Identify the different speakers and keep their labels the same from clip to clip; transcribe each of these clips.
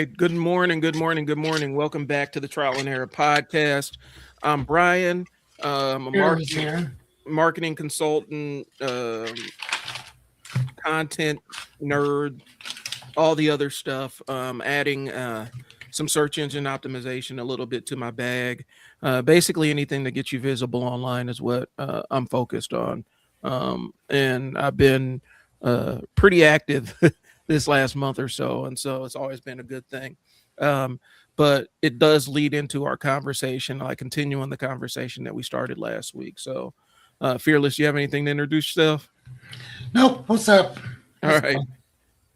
Speaker 1: right. Good morning. Good morning. Good morning. Welcome back to the Trial and Error podcast. I'm Bryon. A
Speaker 2: Fearless here.
Speaker 1: marketing consultant, content nerd, all the other stuff. Adding some search engine optimization a little bit to my bag. Basically, anything that gets you visible online is what I'm focused on. And I've been pretty active this last month or so, and so it's always been a good thing. Um, but it does lead into our conversation. I continue on the conversation that we started last week. So, Fearless, you have anything to introduce yourself?
Speaker 2: Nope. What's up?
Speaker 1: All
Speaker 2: What's
Speaker 1: right.
Speaker 2: up?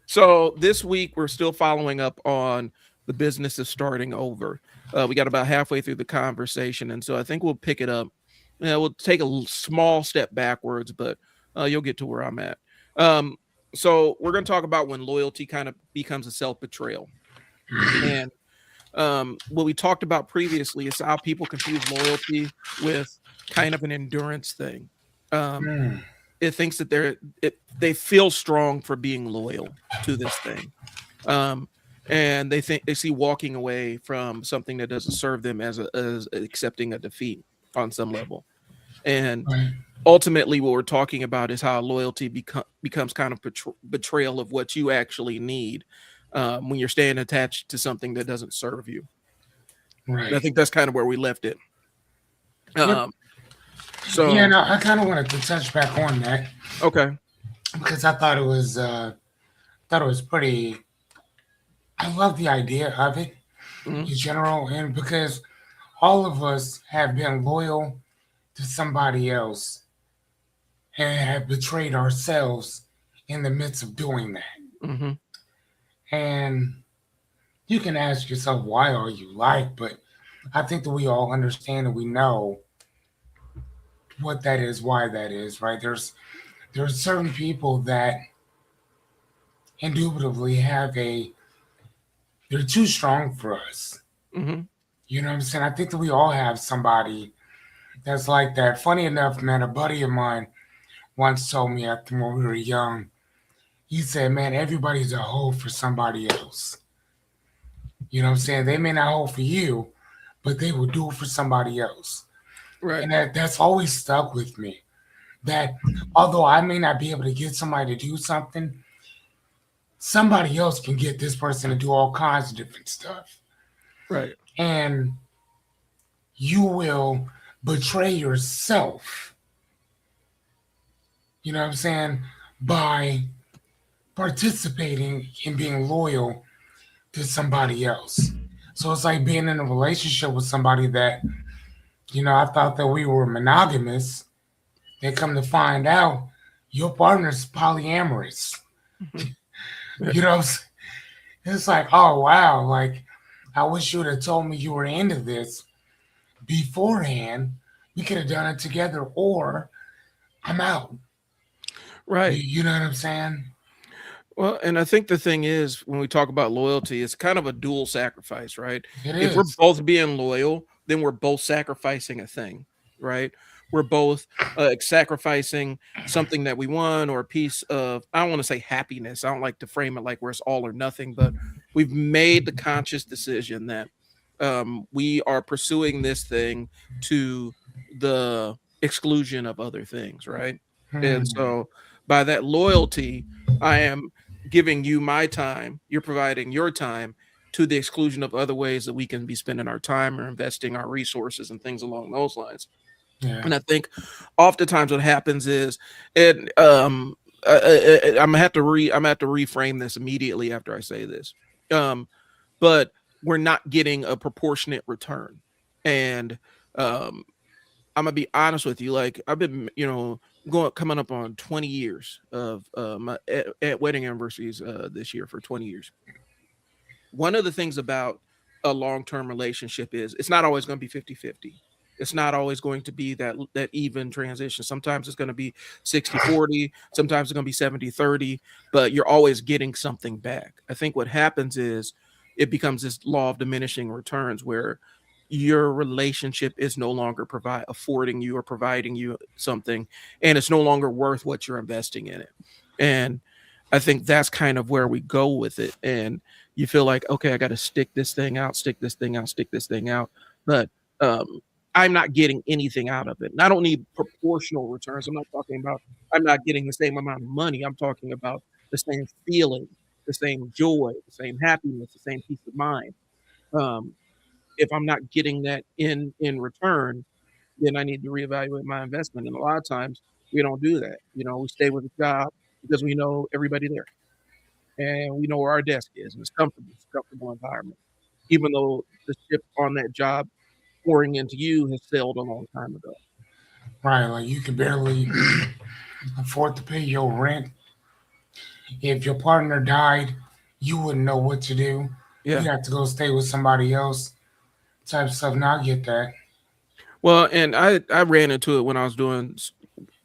Speaker 1: So this week we're still following up on the business of starting over. We got about halfway through the conversation, and so I think we'll pick it up. Yeah, we'll take a small step backwards, but you'll get to where I'm at. Um, so we're going to talk about when loyalty kind of becomes a self betrayal, and what we talked about previously is how people confuse loyalty with kind of an endurance thing. Um,
Speaker 2: Hmm.
Speaker 1: it thinks that they feel strong for being loyal to this thing, um, and they think they see walking away from something that doesn't serve them as accepting a defeat on some level. And
Speaker 2: Right.
Speaker 1: ultimately, what we're talking about is how loyalty becomes kind of betrayal of what you actually need when you're staying attached to something that doesn't serve you. And I
Speaker 2: Right.
Speaker 1: think that's kind of where we left it.
Speaker 2: Yep.
Speaker 1: Um,
Speaker 2: Yeah.
Speaker 1: so
Speaker 2: No, I kind of wanted to touch back on that
Speaker 1: okay,
Speaker 2: because I thought it was pretty. I love the idea of it
Speaker 1: hmm
Speaker 2: in general, and because all of us have been loyal to somebody else and have betrayed ourselves in the midst of doing that.
Speaker 1: hmm
Speaker 2: And you can ask yourself, why are you like? But I think that we all understand and we know what that is, why that is, right? There are certain people that indubitably have they're too strong for us.
Speaker 1: hmm
Speaker 2: You know what I'm saying? I think that we all have somebody that's like that. Funny enough, man, a buddy of mine once told me after when we were young, he said, man, everybody's a hoe for somebody else. You know what I'm saying? They may not hold for you, but they will do it for somebody else.
Speaker 1: right,
Speaker 2: And that's always stuck with me. That although I may not be able to get somebody to do something, somebody else can get this person to do all kinds of different stuff.
Speaker 1: right,
Speaker 2: And you will betray yourself, you know what I'm saying, by participating in being loyal to somebody else. So it's like being in a relationship with somebody that, I thought that we were monogamous. They come to find out your partner's polyamorous.
Speaker 1: hmm
Speaker 2: You know, it's like, oh wow, like I wish you would have told me you were into this beforehand. We could have done it together, or I'm out. You,
Speaker 1: right.
Speaker 2: you know what I'm saying?
Speaker 1: Well, and I think the thing is, when we talk about loyalty, it's kind of a dual sacrifice, right?
Speaker 2: It
Speaker 1: If we're
Speaker 2: is.
Speaker 1: both being loyal, then we're both sacrificing a thing, right? We're both sacrificing something that we want or a piece of, I don't want to say happiness. I don't like to frame it like where it's all or nothing, but we've made the conscious decision that we are pursuing this thing to the exclusion of other things, right? And
Speaker 2: Hmm.
Speaker 1: so by that loyalty, I am giving you my time, you're providing your time to the exclusion of other ways that we can be spending our time or investing our resources and things along those lines.
Speaker 2: Yeah.
Speaker 1: And I think oftentimes what happens is, and I'm gonna have to reframe this immediately after I say this. Um, but we're not getting a proportionate return. And um, I'm gonna be honest with you. Like I've been, going coming up on 20 years of my at wedding anniversaries this year for 20 years. One of the things about a long-term relationship is it's not always going to be 50-50. It's not always going to be that even transition. Sometimes it's going to be 60-40, sometimes it's going to be 70-30, but you're always getting something back. I think what happens is it becomes this law of diminishing returns where your relationship is no longer affording you or providing you something, and it's no longer worth what you're investing in it. And I think that's kind of where we go with it. And You feel like, okay, I got to stick this thing out, stick this thing out, stick this thing out. But I'm not getting anything out of it. And I don't need proportional returns. I'm not talking about I'm not getting the same amount of money. I'm talking about the same feeling, the same joy, the same happiness, the same peace of mind. Um, if I'm not getting that in return, then I need to reevaluate my investment. And a lot of times we don't do that. We stay with a job because we know everybody there and we know where our desk is and it's comfortable. It's a comfortable environment. Even though the ship on that job pouring into you has sailed a long time ago.
Speaker 2: Right, like you can barely afford to pay your rent. If your partner died, you wouldn't know what to do.
Speaker 1: Yeah.
Speaker 2: You have to go stay with somebody else, type of stuff. Now I get that.
Speaker 1: Well, and I ran into it when I was doing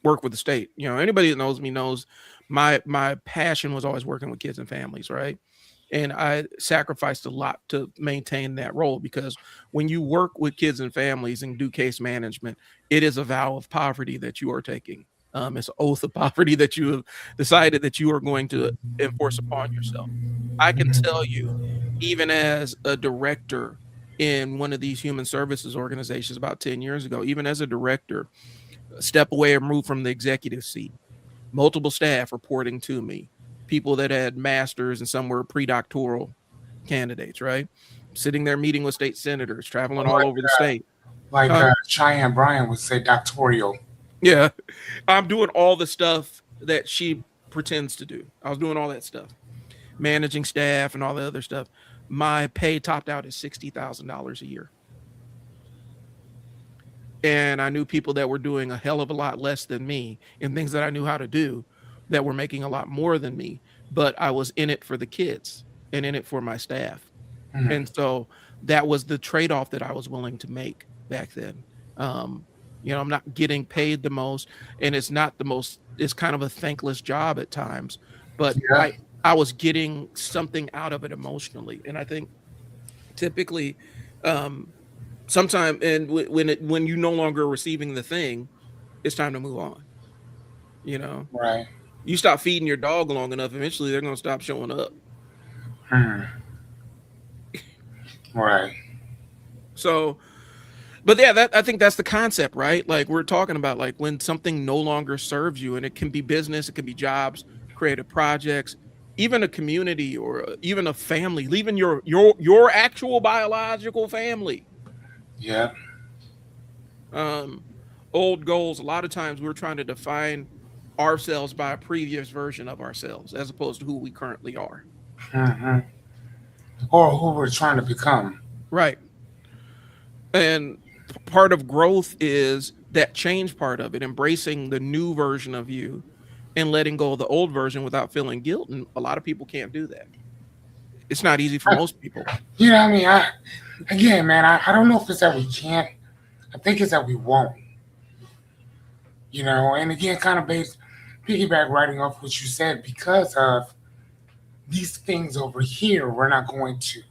Speaker 1: work with the state. Anybody that knows me knows my passion was always working with kids and families, right? And I sacrificed a lot to maintain that role because when you work with kids and families and do case management, it is a vow of poverty that you are taking. It's an oath of poverty that you have decided that you are going to enforce upon yourself. I can tell you, even as a director in one of these human services organizations about 10 years ago, even as a director, a step away or move from the executive seat, multiple staff reporting to me, people that had masters and some were pre-doctoral candidates, right? Sitting there meeting with state senators, traveling all over the state.
Speaker 2: Like
Speaker 1: Huh?
Speaker 2: Cheyenne Bryan would say, doctorial.
Speaker 1: Yeah. I'm doing all the stuff that she pretends to do. I was doing all that stuff, managing staff and all the other stuff. My pay topped out at $60,000 a year. And I knew people that were doing a hell of a lot less than me in things that I knew how to do that were making a lot more than me, but I was in it for the kids and in it for my staff.
Speaker 2: Mm,
Speaker 1: And so that was the trade-off that I was willing to make back then. Um, I'm not getting paid the most and it's not the most it's kind of a thankless job at times, but
Speaker 2: yeah,
Speaker 1: I was getting something out of it emotionally. And I think typically um sometime and when you no longer receiving the thing, it's time to move on. You know,
Speaker 2: right.
Speaker 1: you stop feeding your dog long enough, eventually they're going to stop showing up.
Speaker 2: Mm, right.
Speaker 1: So, but yeah, that I think that's the concept, right? Like we're talking about, like when something no longer serves you, and it can be business, it can be jobs, creative projects, even a community or even a family, leaving your actual biological family.
Speaker 2: Yeah,
Speaker 1: Um, Old goals. A lot of times we're trying to define ourselves by a previous version of ourselves, as opposed to who we currently are.
Speaker 2: hmm, or who we're trying to become.
Speaker 1: Right. And part of growth is that change part of it, embracing the new version of you and letting go of the old version without feeling guilt. And a lot of people can't do that. It's not easy for
Speaker 2: I,
Speaker 1: most people.
Speaker 2: I mean, again, man, I don't know if it's that we can't. I think it's that we won't. And again, kind of based piggyback writing off what you said because of these things over here, we're not going to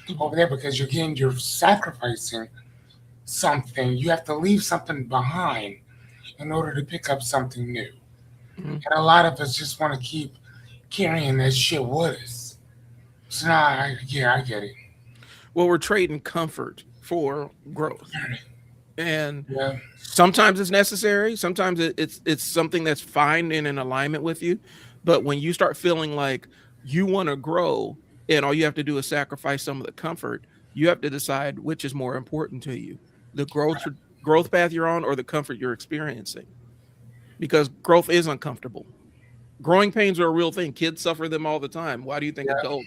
Speaker 1: Mhm,
Speaker 2: over there because you're sacrificing something. You have to leave something behind in order to pick up something new.
Speaker 1: mhm.
Speaker 2: And a lot of us just want to keep carrying that shit with us. So now, yeah, I get it.
Speaker 1: Well, we're trading comfort for growth. And
Speaker 2: Yeah,
Speaker 1: sometimes it's necessary. Sometimes it's something that's fine and in alignment with you. But when you start feeling like you want to grow and all you have to do is sacrifice some of the comfort, you have to decide which is more important to you: the growth path you're on or the comfort you're experiencing. Because growth is uncomfortable. Growing pains are a real thing. Kids suffer them all the time. Why do you think
Speaker 2: yeah.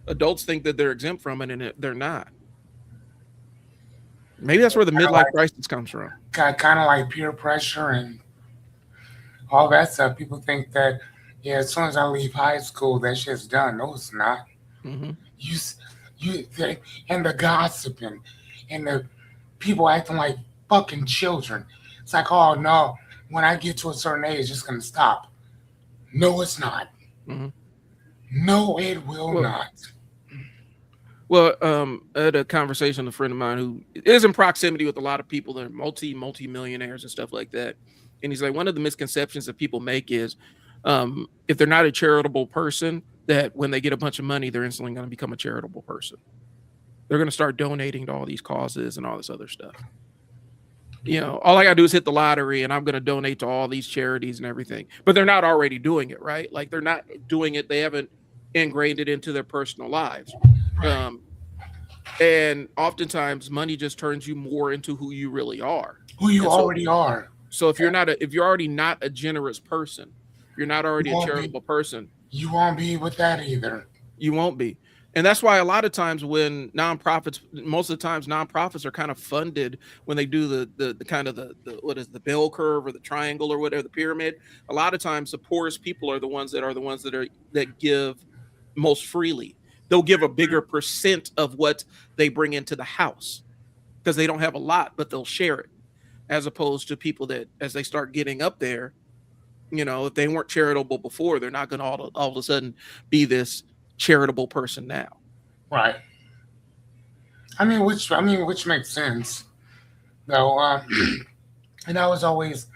Speaker 1: adults think that they're exempt from it, and they're not? Maybe that's where the midlife crisis comes from.
Speaker 2: Kind of like peer pressure and all that stuff. People think that, yeah, as soon as I leave high school, that shit's done. No, it's not.
Speaker 1: Hmm.
Speaker 2: You, and the gossiping and the people acting like fucking children. It's like, oh no, when I get to a certain age, it's gonna stop. No, it's not.
Speaker 1: Hmm.
Speaker 2: No, it will
Speaker 1: Well,
Speaker 2: not.
Speaker 1: I had a conversation with a friend of mine who is in proximity with a lot of people that are multi millionaires and stuff like that. And he's like, one of the misconceptions that people make is If they're not a charitable person, that when they get a bunch of money, they're instantly going to become a charitable person. They're going to start donating to all these causes and all this other stuff. All I got to do is hit the lottery and I'm going to donate to all these charities and everything. But they're not already doing it, right? Like they're not doing it. They haven't ingrained it into their personal lives.
Speaker 2: Right.
Speaker 1: Um, and oftentimes money just turns you more into who you really are.
Speaker 2: Who you
Speaker 1: And so,
Speaker 2: already are.
Speaker 1: so if you're already not a generous person, if you're not
Speaker 2: You
Speaker 1: already a
Speaker 2: won't be.
Speaker 1: charitable person,
Speaker 2: You won't be with that either.
Speaker 1: you won't be. And that's why a lot of times when nonprofits, most of the times nonprofits are kind of funded when they do the kind of the what is the bell curve or the triangle or whatever, the pyramid. A lot of times the poorest people are the ones that give most freely. They'll give a bigger percent of what they bring into the house because they don't have a lot, but they'll share it. As opposed to people that, as they start getting up there, if they weren't charitable before, they're not going to all of a sudden be this charitable person now.
Speaker 2: Right. Which makes sense. Though, and I was always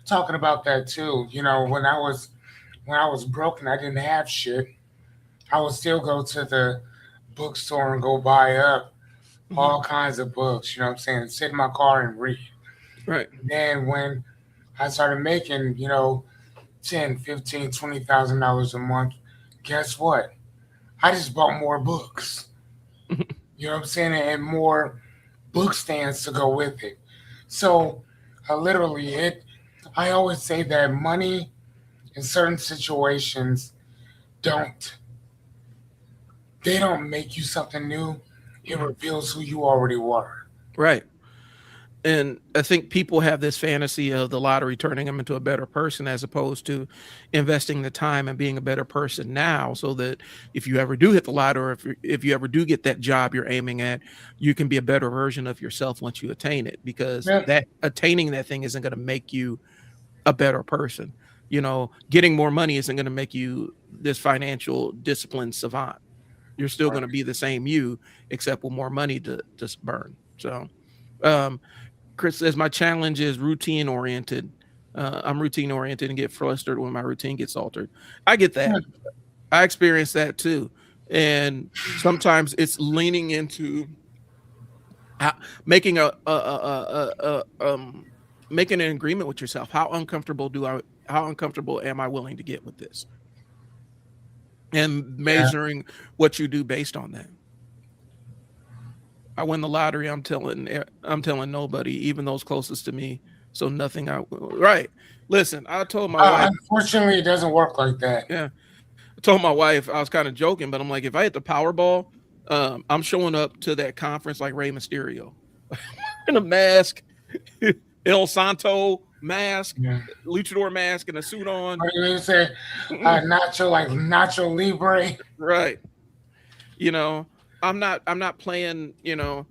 Speaker 2: talking about that too. When I was broken, I didn't have shit. I would still go to the bookstore and go buy up
Speaker 1: Hmm.
Speaker 2: all kinds of books. You know what I'm saying? Sit in my car and read.
Speaker 1: Right.
Speaker 2: Then when I started making, 10, 15, $20,000 a month, guess what? I just bought more books. You know what I'm saying? And more book stands to go with it. So, literally, I always say that money in certain situations don't they don't make you something new. It
Speaker 1: Hmm.
Speaker 2: reveals who you already were.
Speaker 1: Right. And I think people have this fantasy of the lottery turning them into a better person as opposed to investing the time and being a better person now so that if you ever do hit the lottery or if you ever do get that job you're aiming at, you can be a better version of yourself once you attain it because
Speaker 2: Yeah,
Speaker 1: that attaining that thing isn't going to make you a better person. Getting more money isn't going to make you this financial discipline savant. You're still going to
Speaker 2: right.
Speaker 1: be the same you except with more money to burn. So, um Chris says my challenge is routine oriented. I'm routine oriented and get frustrated when my routine gets altered. I get
Speaker 2: Yeah,
Speaker 1: that. I experience that too. And sometimes it's leaning into how, making making an agreement with yourself. How uncomfortable am I willing to get with this? And
Speaker 2: yeah.
Speaker 1: measuring what you do based on that. I win the lottery. I'm telling nobody, even those closest to me. So nothing. Right. Listen, I told my wife.
Speaker 2: Unfortunately, it doesn't work like that.
Speaker 1: Yeah, I told my wife. I was kind of joking, but I'm like, if I hit the Powerball, I'm showing up to that conference like Rey Mysterio in a mask, El Santo mask,
Speaker 2: Yeah.
Speaker 1: luchador mask, and a suit on.
Speaker 2: Or you say Nacho, like Nacho Libre.
Speaker 1: Right. You know, I'm not playing, and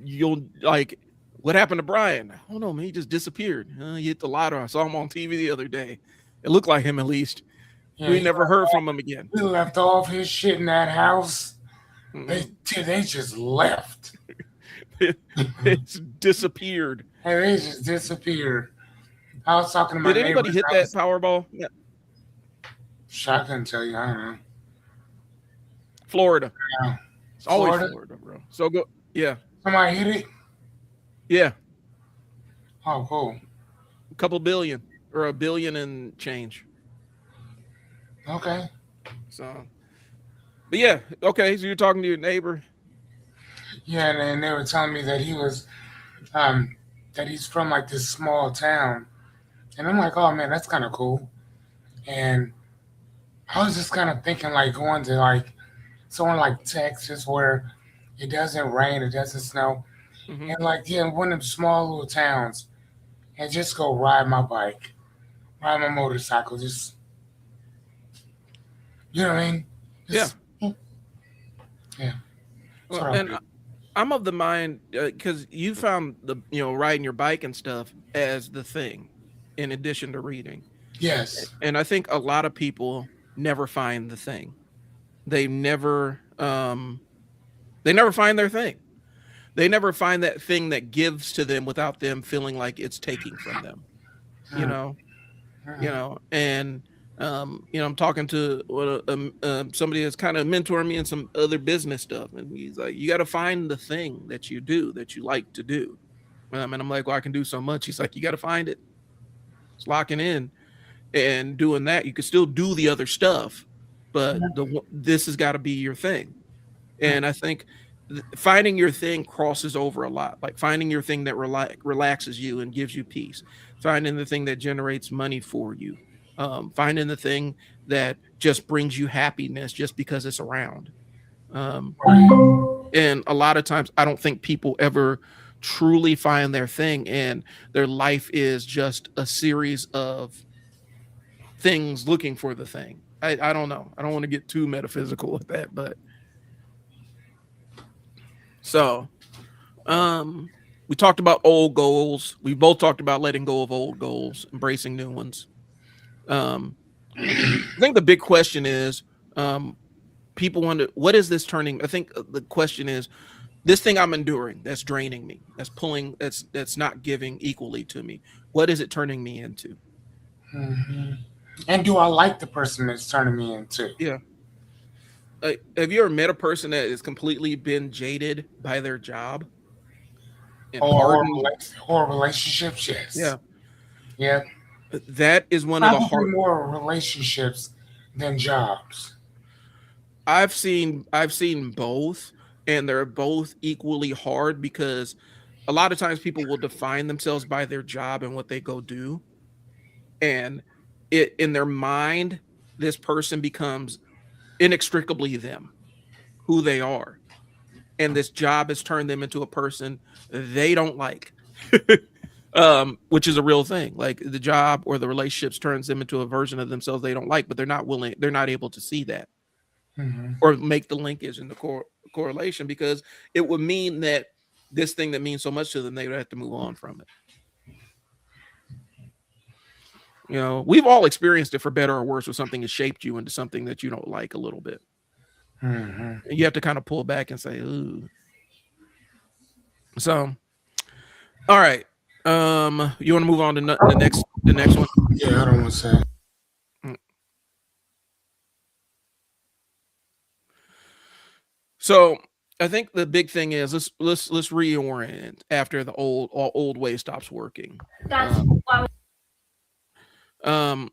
Speaker 1: you'll like what happened to Bryan? I don't know, man. He just disappeared. He hit the lottery. I saw him on TV the other day. It looked like him at least.
Speaker 2: Yeah,
Speaker 1: We never heard from him again.
Speaker 2: he left all of his shit in that house. They
Speaker 1: Mhm.
Speaker 2: they just left.
Speaker 1: It's disappeared.
Speaker 2: And they just disappeared. I was talking to my
Speaker 1: Did anybody
Speaker 2: neighbors.
Speaker 1: hit
Speaker 2: I
Speaker 1: that
Speaker 2: was
Speaker 1: Powerball? Yeah.
Speaker 2: I couldn't tell you. I don't know.
Speaker 1: Florida.
Speaker 2: Yeah.
Speaker 1: It's always
Speaker 2: Florida.
Speaker 1: Florida, bro. So go. Yeah.
Speaker 2: Somebody hit it.
Speaker 1: Yeah.
Speaker 2: Oh, cool.
Speaker 1: A couple billion or a billion and change.
Speaker 2: Okay.
Speaker 1: So, but yeah. Okay. So you're talking to your neighbor.
Speaker 2: Yeah, and they were telling me um, that he's from like this small town, and I'm like, oh man, that's kind of cool. And I was just kind of thinking like going to like somewhere like Texas where it doesn't rain, it doesn't snow,
Speaker 1: Hmm.
Speaker 2: and like yeah, one of them small little towns, and just go ride my bike, ride my motorcycle, just you know what I mean?
Speaker 1: Yeah.
Speaker 2: Just yeah, that's
Speaker 1: Well,
Speaker 2: what I'm
Speaker 1: and
Speaker 2: doing.
Speaker 1: I'm of the mind because you found the riding your bike and stuff as the thing, in addition to reading.
Speaker 2: Yes.
Speaker 1: And I think a lot of people never find the thing. They never they never find their thing. They never find that thing that gives to them without them feeling like it's taking from them. You
Speaker 2: Mm.
Speaker 1: know. And I'm talking to somebody that's kind of mentoring me in some other business stuff, and he's like, you got to find the thing that you do that you like to do. And I'm like, well, I can do so much. He's like, you got to find it. It's locking in and doing that. You can still do the other stuff, but this has got to be your thing. And I think finding your thing crosses over a lot. Like finding your thing that relaxes you and gives you peace. Finding the thing that generates money for you. Finding the thing that just brings you happiness just because it's around. Um,
Speaker 2: Right.
Speaker 1: and a lot of times, I don't think people ever truly find their thing, and their life is just a series of things looking for the thing. I don't know. I don't want to get too metaphysical with that, but so we talked about old goals. We both talked about letting go of old goals, embracing new ones. Um, I think the big question is, people wonder, what is this turning? I think the question is, this thing I'm enduring that's draining me, that's pulling, that's not giving equally to me. What is it turning me into?
Speaker 2: Hmm. And do I like the person that's turning me into?
Speaker 1: Yeah. Have you ever met a person that has completely been jaded by their job and hardened?
Speaker 2: Or relationships? Yes.
Speaker 1: Yeah.
Speaker 2: Yeah.
Speaker 1: That is one of the
Speaker 2: Probably
Speaker 1: hard.
Speaker 2: more relationships than jobs.
Speaker 1: I've seen both, and they're both equally hard because a lot of times people will define themselves by their job and what they go do, and it in their mind, this person becomes inextricably them, who they are, and this job has turned them into a person they don't like. Which is a real thing. Like the job or the relationships turns them into a version of themselves they don't like, but they're not able to see that
Speaker 2: Hmm.
Speaker 1: or make the linkage and the correlation, because it would mean that this thing that means so much to them, they would have to move on from it. We've all experienced it for better or worse, where something has shaped you into something that you don't like a little bit.
Speaker 2: Hmm.
Speaker 1: And you have to kind of pull back and say, ooh. So, all right. You want to move on to the next one?
Speaker 2: Yeah, I don't want to say.
Speaker 1: Mm. So I think the big thing is let's reorient after the old way stops working.
Speaker 3: That's
Speaker 1: Um,
Speaker 3: why.
Speaker 1: um,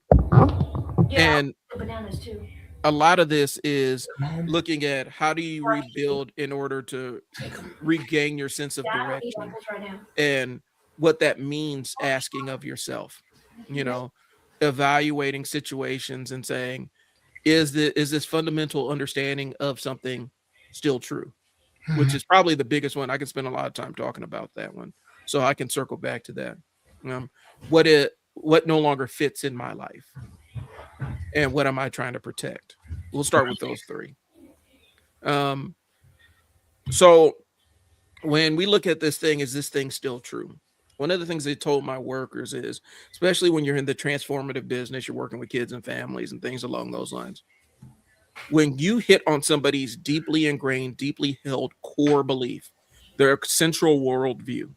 Speaker 3: Yeah,
Speaker 1: and
Speaker 3: bananas too.
Speaker 1: a lot of this is
Speaker 2: Come on.
Speaker 1: looking at how do you rebuild in order to regain your sense of
Speaker 3: Yeah, I don't eat
Speaker 1: direction,
Speaker 3: apples right now.
Speaker 1: and what that means asking of yourself, evaluating situations and saying, is this fundamental understanding of something still true? Which
Speaker 2: Hmm.
Speaker 1: is probably the biggest one. I can spend a lot of time talking about that one, so I can circle back to that. Um, what no longer fits in my life, and what am I trying to protect? We'll start with those three. Um, so when we look at this thing, is this thing still true? One of the things they told my workers is, especially when you're in the transformative business, you're working with kids and families and things along those lines. When you hit on somebody's deeply ingrained, deeply held core belief, their central worldview,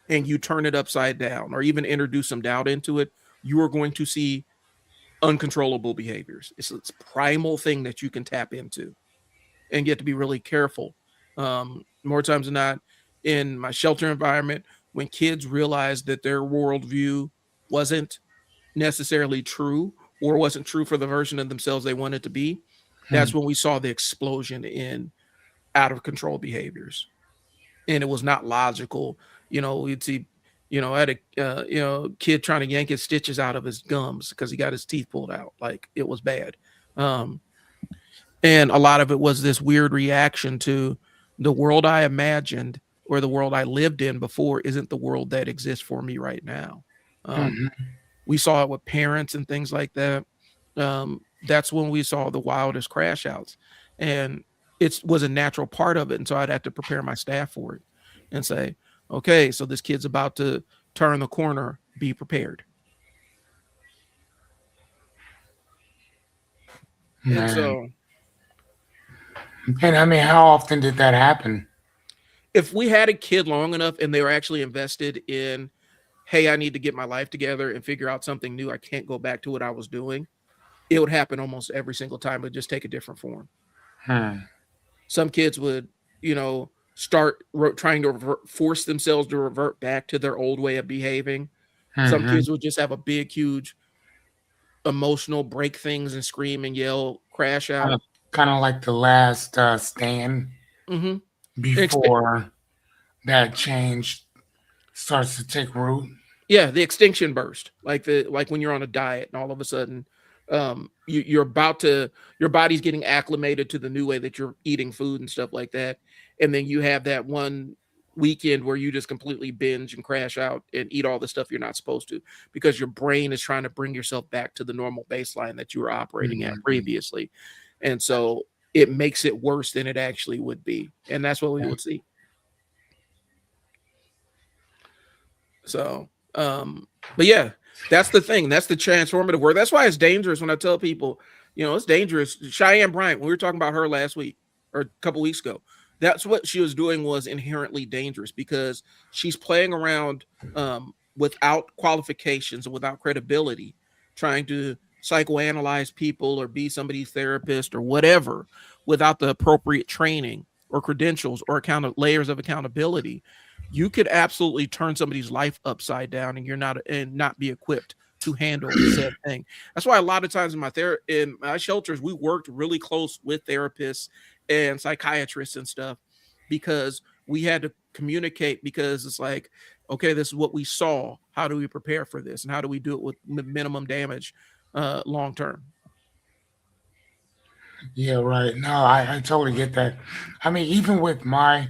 Speaker 1: and you turn it upside down or even introduce some doubt into it, you are going to see uncontrollable behaviors. It's this primal thing that you can tap into, and get to be really careful. More times than not, in my shelter environment, when kids realized that their worldview wasn't necessarily true or wasn't true for the version of themselves they wanted to be, that's when we saw the explosion in out of control behaviors. And it was not logical. We'd see, I had a kid trying to yank his stitches out of his gums because he got his teeth pulled out. Like it was bad. Um, and a lot of it was this weird reaction to the world I imagined or the world I lived in before isn't the world that exists for me right now. Um,
Speaker 2: Hmm.
Speaker 1: we saw it with parents and things like that. That's when we saw the wildest crash outs, and it was a natural part of it. And so I'd have to prepare my staff for it and say, okay, so this kid's about to turn the corner, be prepared. And
Speaker 2: Man.
Speaker 1: so
Speaker 2: And I mean, how often did that happen?
Speaker 1: if we had a kid long enough and they were actually invested in hey, I need to get my life together and figure out something new. I can't go back to what I was doing. It would happen almost every single time, but just take a different form.
Speaker 2: Hmm.
Speaker 1: Some kids would, start trying to force themselves to revert back to their old way of behaving. Some
Speaker 2: Hmm.
Speaker 1: kids would just have a big, huge emotional break things and scream and yell, crash
Speaker 2: Kind
Speaker 1: out.
Speaker 2: of, kind of like the last stand
Speaker 1: Mm-hmm.
Speaker 2: before that change starts to take root.
Speaker 1: Yeah, the extinction burst, like when you're on a diet and all of a sudden, you're about to your body's getting acclimated to the new way that you're eating food and stuff like that, and then you have that one weekend where you just completely binge and crash out and eat all the stuff you're not supposed to because your brain is trying to bring yourself back to the normal baseline that you were operating at
Speaker 2: Mhm.
Speaker 1: previously, and so it makes it worse than it actually would be, and that's what we
Speaker 2: Yeah.
Speaker 1: would see. So, but yeah, that's the thing. That's the transformative work. That's why it's dangerous when I tell people, it's dangerous. Cheyenne Bryant, when we were talking about her last week or a couple weeks ago, that's what she was doing was inherently dangerous because she's playing around without qualifications and without credibility, trying to psychoanalyze people or be somebody's therapist or whatever without the appropriate training or credentials or layers of accountability. You could absolutely turn somebody's life upside down and not be equipped to handle said thing. That's why a lot of times in my shelters we worked really close with therapists and psychiatrists and stuff because we had to communicate because it's like, okay, this is what we saw. How do we prepare for this and how do we do it with minimum damage long term?
Speaker 2: Yeah, right. No, I totally get that. I mean, even with my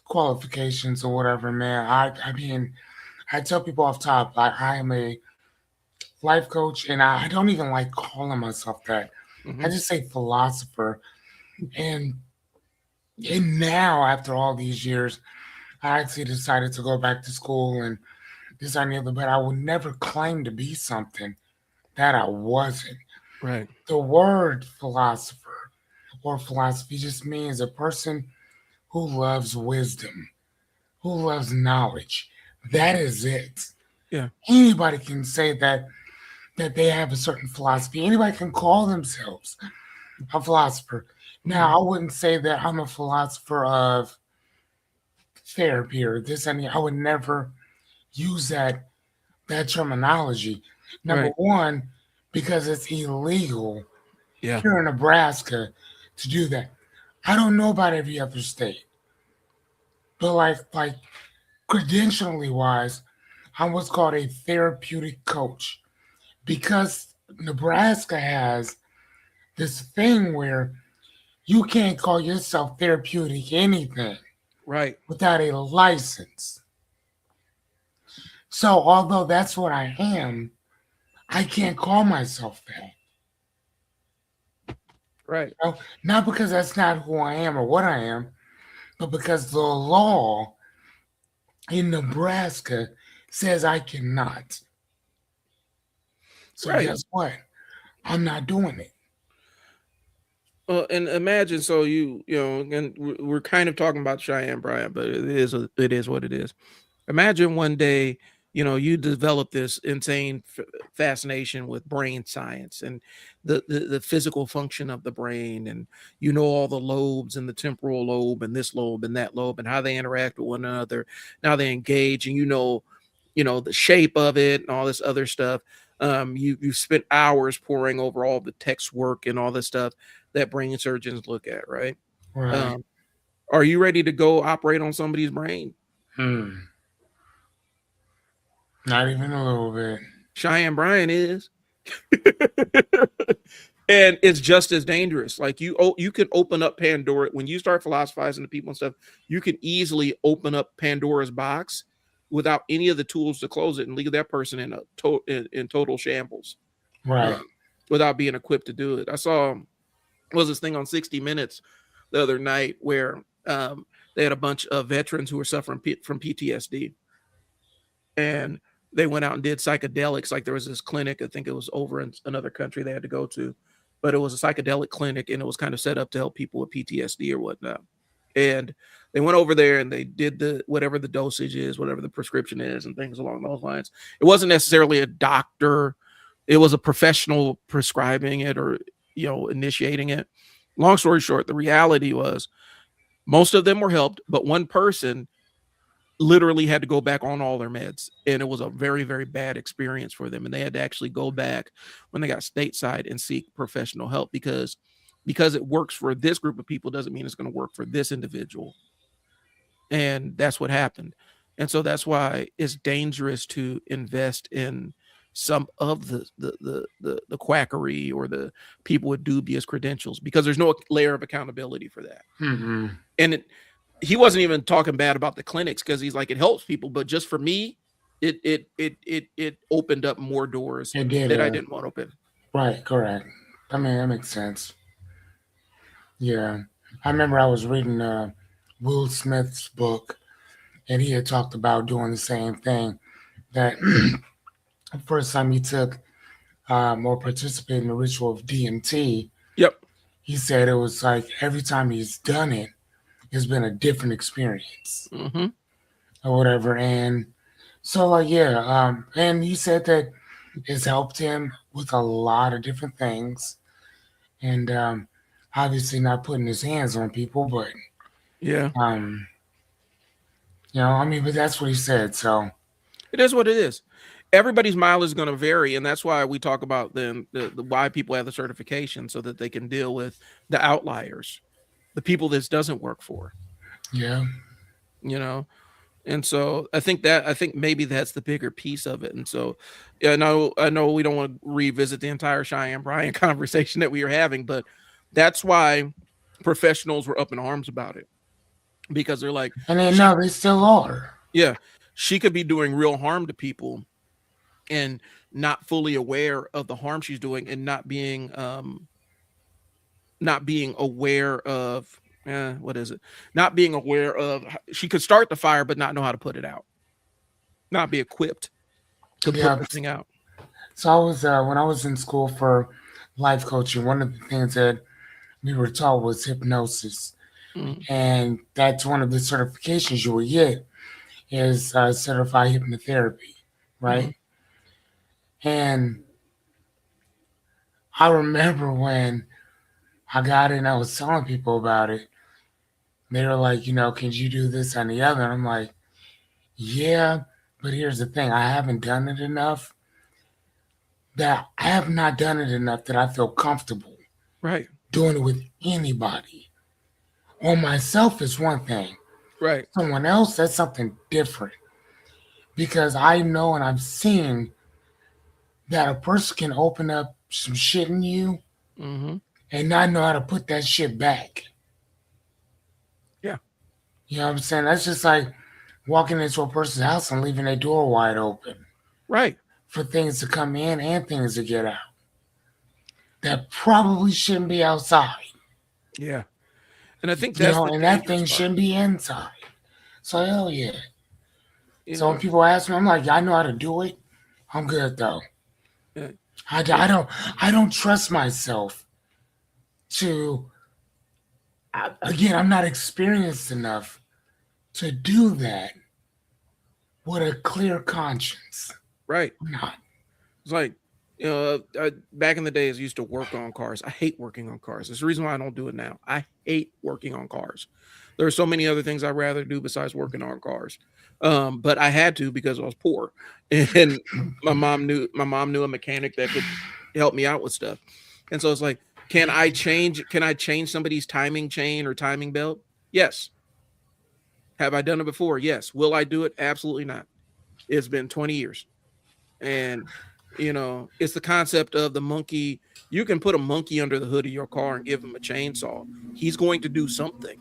Speaker 2: qualifications or whatever, man, I mean, I tell people off top, I am a life coach, and I don't even like calling myself that. I
Speaker 1: Hmm.
Speaker 2: just say philosopher. And now, after all these years, I actually decided to go back to school and this and the other, but I would never claim to be something that I wasn't.
Speaker 1: Right.
Speaker 2: The word philosopher or philosophy just means a person who loves wisdom, who loves knowledge. That is it.
Speaker 1: Yeah.
Speaker 2: Anybody can say that they have a certain philosophy. Anybody can call themselves a philosopher.
Speaker 1: Hmm.
Speaker 2: Now, I wouldn't say that I'm a philosopher of therapy or this and that. I would never use that terminology. Number
Speaker 1: Right.
Speaker 2: one, because it's illegal
Speaker 1: Yeah.
Speaker 2: here in Nebraska to do that. I don't know about every other state, but like credentially wise, I'm what's called a therapeutic coach because Nebraska has this thing where you can't call yourself therapeutic anything
Speaker 1: Right.
Speaker 2: without a license. So although that's what I am, I can't call myself that.
Speaker 1: Right.
Speaker 2: You know? Not because that's not who I am or what I am, but because the law in Nebraska says I cannot. So
Speaker 1: Right.
Speaker 2: guess what? I'm not doing it.
Speaker 1: Well, and imagine so and we're kind of talking about Cheyenne Bryant, but it is what it is. Imagine one day, you develop this insane fascination with brain science and the physical function of the brain, and all the lobes and the temporal lobe and this lobe and that lobe and how they interact with one another, now they engage, and the shape of it and all this other stuff. You've spent hours poring over all the text work and all this stuff that brain surgeons look at, right?
Speaker 2: Right.
Speaker 1: um, are you ready to go operate on somebody's brain?
Speaker 2: Hmm. Not even a little bit.
Speaker 1: Cheyenne Bryan is. And it's just as dangerous. Like you can open up Pandora when you start philosophizing to people and stuff. You can easily open up Pandora's box without any of the tools to close it and leave that person in total shambles,
Speaker 2: Right.
Speaker 1: uh, without being equipped to do it. I saw was this thing on 60 Minutes the other night where they had a bunch of veterans who were suffering from PTSD, and they went out and did psychedelics. Like there was this clinic, I think it was over in another country they had to go to, but it was a psychedelic clinic and it was kind of set up to help people with PTSD or whatnot. And they went over there and they did the whatever the dosage is, whatever the prescription is, and things along those lines. It wasn't necessarily a doctor; it was a professional prescribing it or initiating it. Long story short, the reality was most of them were helped, but one person literally had to go back on all their meds, and it was a very, very bad experience for them, and they had to actually go back when they got stateside and seek professional help because it works for this group of people doesn't mean it's going to work for this individual. And that's what happened. And so that's why it's dangerous to invest in some of the quackery or the people with dubious credentials, because there's no layer of accountability for that.
Speaker 2: Mm-hmm.
Speaker 1: And he wasn't even talking bad about the clinics, because he's like, it helps people, but just for me, it opened up more doors
Speaker 2: It did.
Speaker 1: that I didn't want to open.
Speaker 2: Right, correct. I mean, that makes sense. Yeah. I remember I was reading Will Smith's book, and he had talked about doing the same thing. That the first time he took or participated in the ritual of DMT,
Speaker 1: Yep.
Speaker 2: he said it was like every time he's done it, it's been a different experience
Speaker 1: Mm-hmm.
Speaker 2: or whatever. And so, like, yeah. And he said that it's helped him with a lot of different things. And obviously not putting his hands on people, but
Speaker 1: Yeah.
Speaker 2: I mean, but that's what he said. So
Speaker 1: It is what it is. Everybody's mile is going to vary, and that's why we talk about the why people have the certification, so that they can deal with the outliers, the people this doesn't work for.
Speaker 2: yeah,
Speaker 1: You know, and so I think maybe that's the bigger piece of it. And so, yeah, I know we don't want to revisit the entire Cheyenne Bryan conversation that we were having, but that's why professionals were up in arms about it, because they're like,
Speaker 2: and then no, they still are.
Speaker 1: yeah, she could be doing real harm to people and not fully aware of the harm she's doing, and not being aware of what is it? Not being aware of, she could start the fire but not know how to put it out. Not be equipped to
Speaker 2: Yeah.
Speaker 1: put the thing out.
Speaker 2: So I was when I was in school for life coaching. One of the things that we were taught was hypnosis,
Speaker 1: Mm-hmm.
Speaker 2: and that's one of the certifications you will get is certified hypnotherapy, right?
Speaker 1: Mm-hmm.
Speaker 2: And I remember when I got it and I was telling people about it, they were like, can you do this and the other? And I'm like, yeah, but here's the thing. I haven't done it enough. I have not done it enough that I feel comfortable
Speaker 1: Right.
Speaker 2: doing it with anybody. On myself is one thing.
Speaker 1: Right.
Speaker 2: Someone else, that's something different. Because I know and I've seen that a person can open up some shit in you
Speaker 1: Mm-hmm.
Speaker 2: and not know how to put that shit back.
Speaker 1: Yeah.
Speaker 2: You know what I'm saying? That's just like walking into a person's house and leaving their door wide open
Speaker 1: Right.
Speaker 2: for things to come in and things to get out that probably shouldn't be outside.
Speaker 1: Yeah. And I think that's the
Speaker 2: And that
Speaker 1: dangerous
Speaker 2: thing
Speaker 1: part.
Speaker 2: shouldn't be inside. So hell yeah.
Speaker 1: You
Speaker 2: So
Speaker 1: know,
Speaker 2: when people ask me, I'm like, I know how to do it. I'm good though.
Speaker 1: yeah.
Speaker 2: I don't trust myself to. Again, I'm not experienced enough to do that with a clear conscience.
Speaker 1: Right.
Speaker 2: I'm not.
Speaker 1: It's like, back in the days, I used to work on cars. I hate working on cars. It's the reason why I don't do it now. I hate working on cars. There are so many other things I'd rather do besides working on cars. But I had to, because I was poor, and my mom knew a mechanic that could help me out with stuff. And so it's like, can I change somebody's timing chain or timing belt? Yes. Have I done it before? Yes. Will I do it? Absolutely not. It's been 20 years. And it's the concept of the monkey. You can put a monkey under the hood of your car and give him a chainsaw. He's going to do something.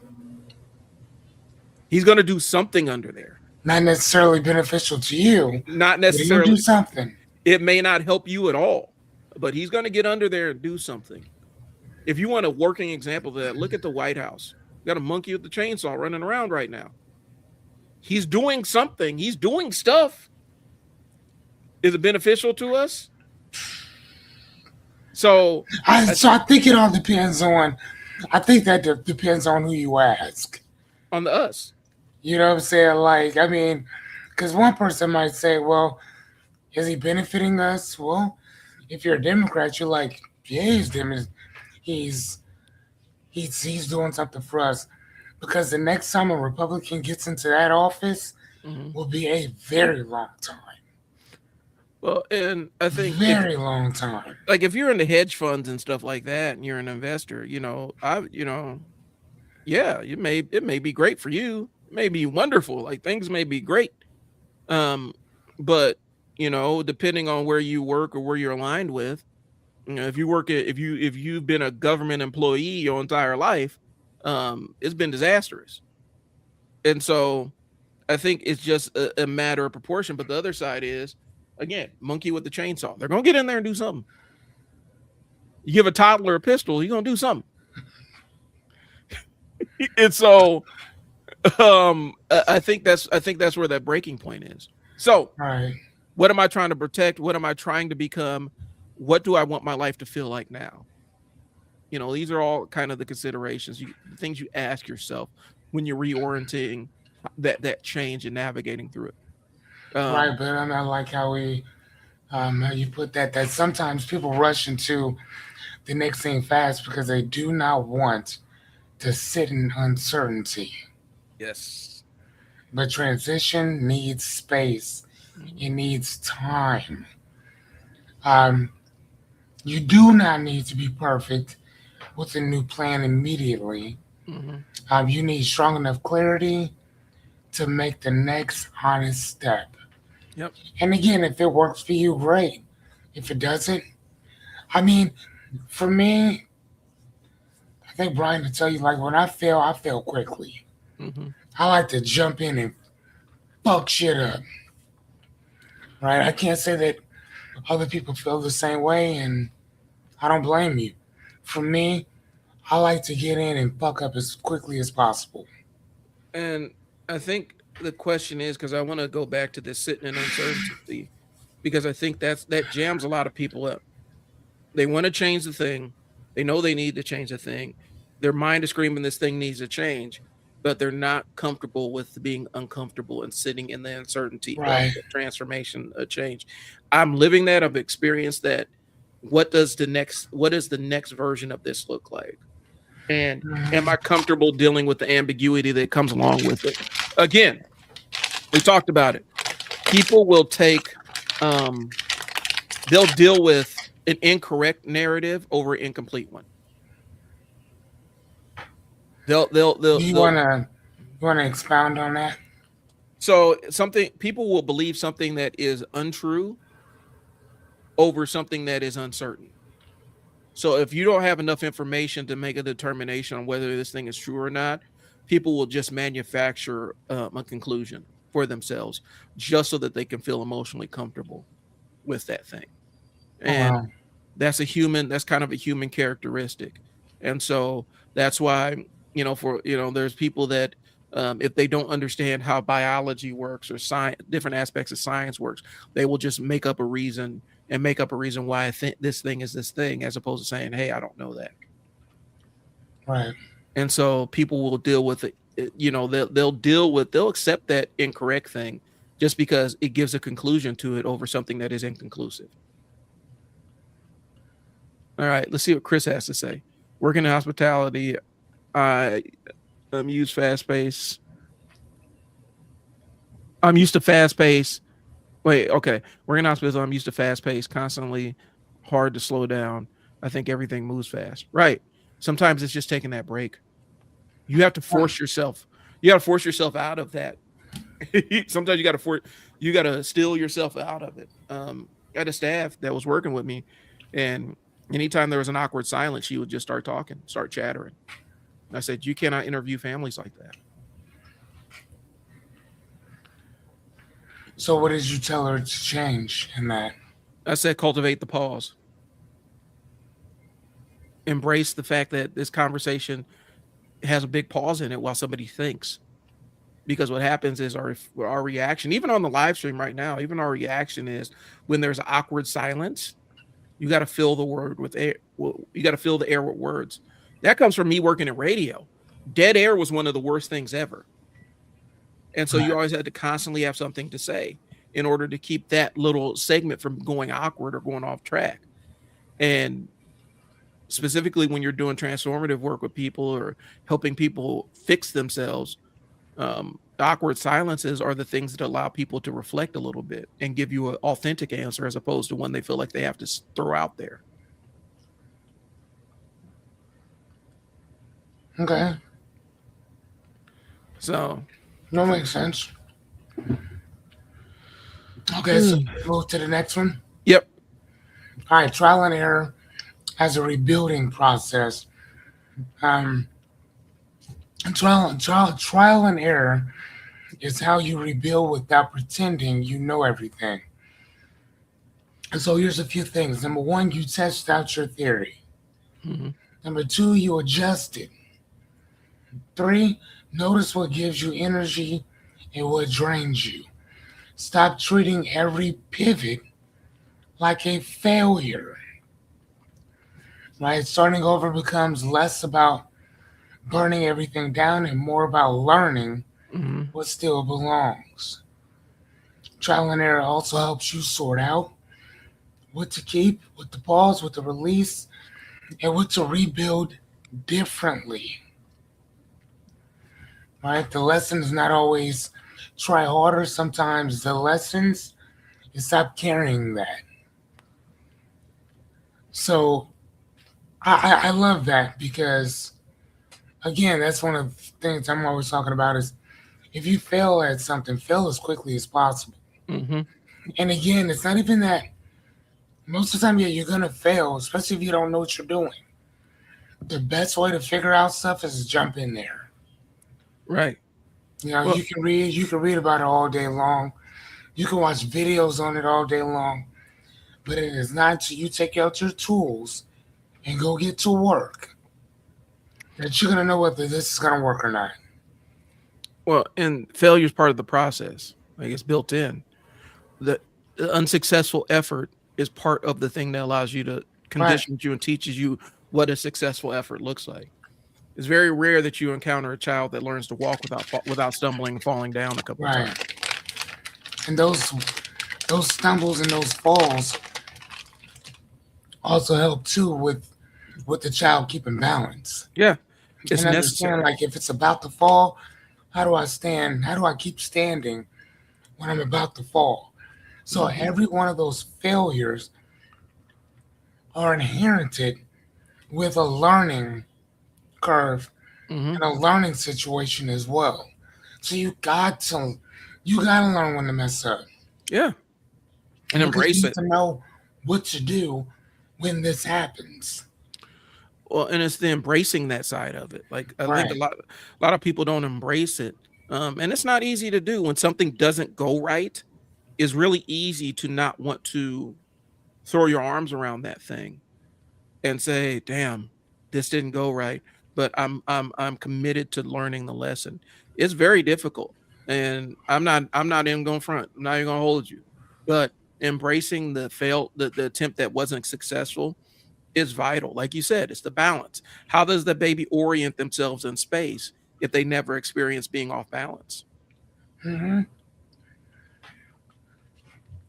Speaker 1: He's going to do something under there.
Speaker 2: Not necessarily beneficial to you.
Speaker 1: Not
Speaker 2: But he'll
Speaker 1: necessarily.
Speaker 2: do something.
Speaker 1: It may not help you at all, but he's going to get under there and do something. If you want a working example of that, look at the White House. Got a monkey with the chainsaw running around right now. He's doing something. He's doing stuff. Is it beneficial to us? So
Speaker 2: I think it all depends on. I think that depends on who you ask.
Speaker 1: on the us.
Speaker 2: You know what I'm saying? Like, I mean, because one person might say, well, is he benefiting us? Well, if you're a Democrat, you're like, yeah, he's he's doing something for us. Because the next time a Republican gets into that office
Speaker 1: Mm-hmm.
Speaker 2: will be a very long time.
Speaker 1: Well, and I think if
Speaker 2: Very long time.
Speaker 1: like if you're into hedge funds and stuff like that, and you're an investor, yeah, it may be great for you. It may be wonderful. Like things may be great. Um, but depending on where you work or where you're aligned with, if you work at if you've been a government employee your entire life, it's been disastrous. And so I think it's just a matter of proportion. But the other side is, again, monkey with the chainsaw. They're gonna get in there and do something. You give a toddler a pistol, he's gonna do something. And so I think that's where that breaking point is. So
Speaker 2: Right.
Speaker 1: what am I trying to protect? What am I trying to become? What do I want my life to feel like now? These are all kind of the considerations, the things you ask yourself when you're reorienting that change and navigating through it.
Speaker 2: Right, but I mean, like how you put that, that sometimes people rush into the next thing fast because they do not want to sit in uncertainty.
Speaker 1: Yes.
Speaker 2: But transition needs space.
Speaker 1: Mhm.
Speaker 2: It needs time. Um, you do not need to be perfect with a new plan immediately.
Speaker 1: Mhm.
Speaker 2: You need strong enough clarity to make the next honest step.
Speaker 1: Yep.
Speaker 2: And again, if it works for you, great. If it doesn't, I mean, for me, I think Brian to tell you, like when I fail quickly.
Speaker 1: Mhm.
Speaker 2: I like to jump in and fuck shit up. Right? I can't say that other people feel the same way, and I don't blame you. For me, I like to get in and fuck up as quickly as possible.
Speaker 1: And I think the question is, because I want to go back to this sitting in uncertainty, because I think that jams a lot of people up. They want to change the thing. They know they need to change the thing. Their mind is screaming this thing needs to change, but they're not comfortable with being uncomfortable and sitting in the uncertainty of
Speaker 2: Right.
Speaker 1: the transformation, a change. I'm living that. I've experienced that. What does the next version of this look like? And am I
Speaker 2: Mhm.
Speaker 1: comfortable dealing with the ambiguity that comes along with it? Again, we talked about it. People will um, they'll deal with an incorrect narrative over an incomplete one.
Speaker 2: Do
Speaker 1: They'll
Speaker 2: you wanna expound on that?
Speaker 1: so something people will believe something that is untrue over something that is uncertain. So if you don't have enough information to make a determination on whether this thing is true or not, people will just manufacture a conclusion for themselves just so that they can feel emotionally comfortable with that thing.
Speaker 2: Oh
Speaker 1: And
Speaker 2: wow.
Speaker 1: that's kind of a human characteristic. And so that's why, there's people that if they don't understand how biology works or science, different aspects of science works, they will just make up a reason why I think this thing is this thing, as opposed to saying, hey, I don't know that.
Speaker 2: Right.
Speaker 1: And so people will deal with it. They'll accept that incorrect thing just because it gives a conclusion to it over something that is inconclusive. All right, let's see what Chris has to say. Working in hospitality, I use fast pace. I'm used to fast pace. Wait, okay. Working in hospital, I'm used to fast pace, constantly hard to slow down. I think everything moves fast. Right. Sometimes it's just taking that break. You have to
Speaker 2: Um,
Speaker 1: force yourself. You got to force yourself out of that. Sometimes you got to still yourself out of it. I had a staff that was working with me, and anytime there was an awkward silence, she would just start talking, start chattering. And I said, you cannot interview families like that.
Speaker 2: so what did you tell her to change in that?
Speaker 1: I said, cultivate the pause. Embrace the fact that this conversation has a big pause in it while somebody thinks. Because what happens is our reaction, even on the live stream right now, even our reaction is when there's awkward silence, you got to fill the word with air. You got to fill the air with words. That comes from me working in radio. Dead air was one of the worst things ever. And so you
Speaker 2: Right.
Speaker 1: always had to constantly have something to say in order to keep that little segment from going awkward or going off track. And specifically when you're doing transformative work with people or helping people fix themselves, awkward silences are the things that allow people to reflect a little bit and give you an authentic answer as opposed to one they feel like they have to throw out there.
Speaker 2: Okay.
Speaker 1: So,
Speaker 2: That makes sense. Okay, so let's move to the next one.
Speaker 1: yep.
Speaker 2: All right, trial and error as a rebuilding process. Um, trial and error is how you rebuild without pretending you know everything. And so here's a few things. Number one, you test out your theory.
Speaker 1: Mm-hmm.
Speaker 2: Number two, you adjust it. Three, notice what gives you energy and what drains you. Stop treating every pivot like a failure. Right? Starting over becomes less about burning everything down and more about learning
Speaker 1: Mm-hmm.
Speaker 2: what still belongs. Trial and error also helps you sort out what to keep, what to pause, what to release, and what to rebuild differently. Right? The lesson is not always try harder. Sometimes the lessons is stop carrying that. So I love that because again, that's one of the things I'm always talking about is if you fail at something, fail as quickly as possible.
Speaker 1: Mm-hmm.
Speaker 2: And again, it's not even that most of the time, yeah, you're gonna fail, especially if you don't know what you're doing. The best way to figure out stuff is to jump in there.
Speaker 1: Right.
Speaker 2: You know,
Speaker 1: Well,
Speaker 2: you can read about it all day long. You can watch videos on it all day long. But it is not until you take out your tools and go get to work that you're gonna know whether this is gonna work or not.
Speaker 1: and failure is part of the process. Like it's built in. The, the unsuccessful effort is part of the thing that allows you to
Speaker 2: Right,
Speaker 1: conditions you and teaches you what a successful effort looks like. It's very rare that you encounter a child that learns to walk without stumbling and falling down a couple of times.
Speaker 2: right. And those stumbles and those falls also help too with the child keeping balance
Speaker 1: Yeah, it's
Speaker 2: and understand
Speaker 1: necessary.
Speaker 2: like if it's about to fall, how do I stand? How do I keep standing when I'm about to fall? So
Speaker 1: Hmm.
Speaker 2: every one of those failures are inherited with a learning curve
Speaker 1: Hmm.
Speaker 2: and a learning situation as well. So you gotta learn when to mess up
Speaker 1: Yeah, and
Speaker 2: because you
Speaker 1: embrace
Speaker 2: need
Speaker 1: it.
Speaker 2: to know what to do when this happens.
Speaker 1: Well, and it's the embracing that side of it. Like I think
Speaker 2: Right.
Speaker 1: a lot of people don't embrace it, and it's not easy to do when something doesn't go right. It's really easy to not want to throw your arms around that thing and say, "Damn, this didn't go right," but I'm committed to learning the lesson. It's very difficult, and I'm not even going front. I'm not even gonna hold you, but embracing the attempt that wasn't successful is vital. Like you said, it's the balance. How does the baby orient themselves in space if they never experience being off balance?
Speaker 2: hmm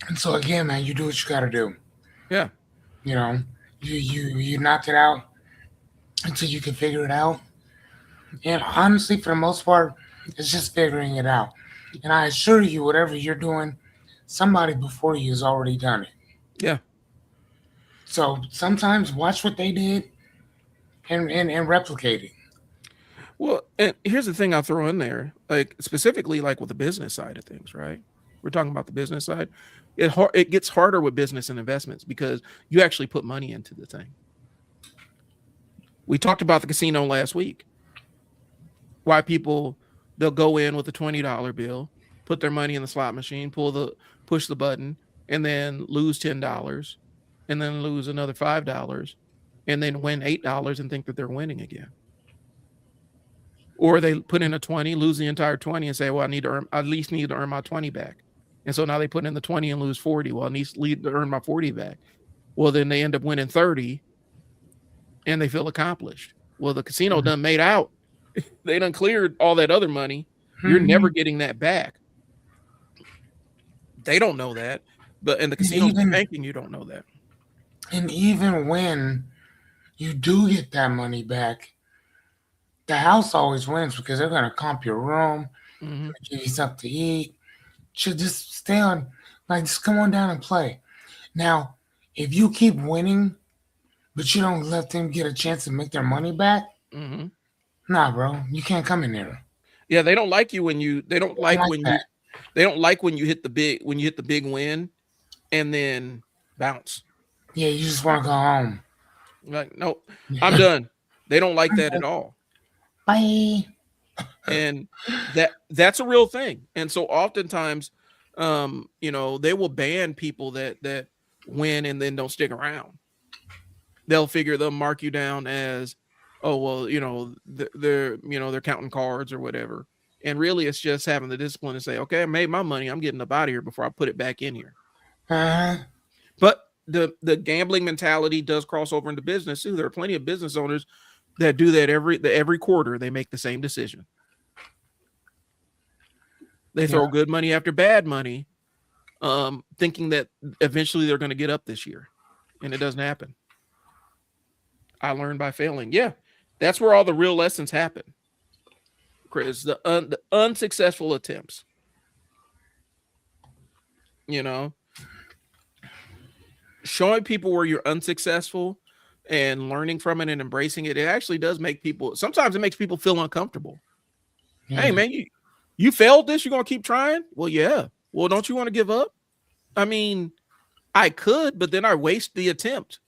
Speaker 2: And so again, man, you do what you gotta do.
Speaker 1: Yeah.
Speaker 2: You know, you knocked it out until you can figure it out. And honestly, for the most part, it's just figuring it out. And I assure you, whatever you're doing, somebody before you has already done it.
Speaker 1: Yeah.
Speaker 2: So sometimes watch what they did and replicate it.
Speaker 1: Well, and here's the thing I'll throw in there, like specifically like with the business side of things, right? We're talking about the business side. It gets harder with business and investments because you actually put money into the thing. We talked about the casino last week. Why people they'll go in with a $20 bill, put their money in the slot machine, push the button, and then lose $10, and then lose another $5, and then win $8 and think that they're winning again. Or they put in a 20, lose the entire 20 and say, well, I at least need to earn my 20 back. And so now they put in the 20 and lose 40. Well, I need to earn my 40 back. Well, then they end up winning 30 and they feel accomplished. Well, the casino done made out. They done cleared all that other money. You're never
Speaker 2: Mhm.
Speaker 1: getting that back. They don't know that, but in the
Speaker 2: And
Speaker 1: casinos and
Speaker 2: even
Speaker 1: banking, you don't know that.
Speaker 2: and even when you do get that money back, the house always wins because they're gonna comp your room,
Speaker 1: Hmm.
Speaker 2: give you something to eat. Should just stay on, like just come on down and play. Now, if you keep winning, but you don't let them get a chance to make their money back,
Speaker 1: Hmm.
Speaker 2: nah, bro, you can't come in there.
Speaker 1: Yeah, they don't like you when you. They don't
Speaker 2: They don't
Speaker 1: like
Speaker 2: like
Speaker 1: when
Speaker 2: that.
Speaker 1: you. They don't like when you hit the big win and then bounce.
Speaker 2: Yeah, you just want to go home.
Speaker 1: Like, nope, I'm done. They don't like
Speaker 2: I'm
Speaker 1: that
Speaker 2: done.
Speaker 1: at all.
Speaker 2: Bye.
Speaker 1: And that's a real thing. And so oftentimes, they will ban people that win and then don't stick around. They'll mark you down as, oh well, they're counting cards or whatever. And really, it's just having the discipline to say, okay, I made my money. I'm getting up out of here before I put it back in here.
Speaker 2: Uh-huh.
Speaker 1: But the gambling mentality does cross over into business too. There are plenty of business owners that do that every quarter. They make the same decision. They
Speaker 2: Yeah.
Speaker 1: throw good money after bad money, thinking that eventually they're going to get up this year, and it doesn't happen. I learned by failing. Yeah, that's where all the real lessons happen, Chris. The unsuccessful attempts. You know, showing people where you're unsuccessful and learning from it and embracing it. It actually does make people. Sometimes it makes people feel uncomfortable. Hey,
Speaker 2: Yeah.
Speaker 1: man, you failed this. You're gonna keep trying. Well, yeah. Well, don't you want to give up? I mean, I could, but then I waste the attempt.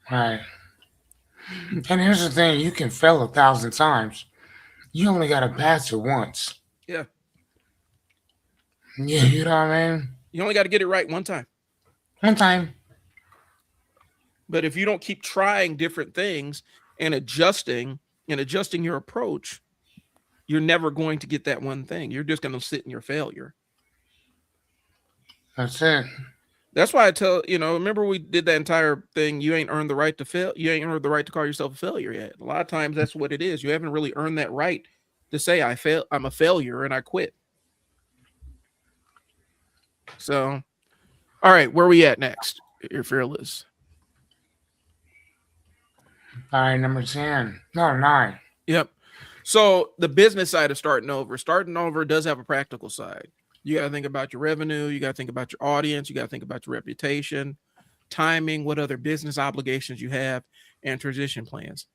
Speaker 2: Right. And here's the thing: you can fail 1,000 times. You only gotta pass it once.
Speaker 1: Yeah.
Speaker 2: Yeah, you know what I mean?
Speaker 1: You only got to get it right one time.
Speaker 2: One time.
Speaker 1: But if you don't keep trying different things and adjusting your approach, you're never going to get that one thing. You're just going to sit in your failure.
Speaker 2: That's it.
Speaker 1: That's why I tell, remember we did that entire thing. You ain't earned the right to fail. You ain't earned the right to call yourself a failure yet. A lot of times that's what it is. You haven't really earned that right to say I'm a failure and I quit. So, all right, where are we at next? You're fearless.
Speaker 2: All right, number 10. No, 9.
Speaker 1: Yep. So the business side of starting over. Starting over does have a practical side. You got to think about your revenue. You got to think about your audience. You got to think about your reputation, timing, what other business obligations you have, and transition plans.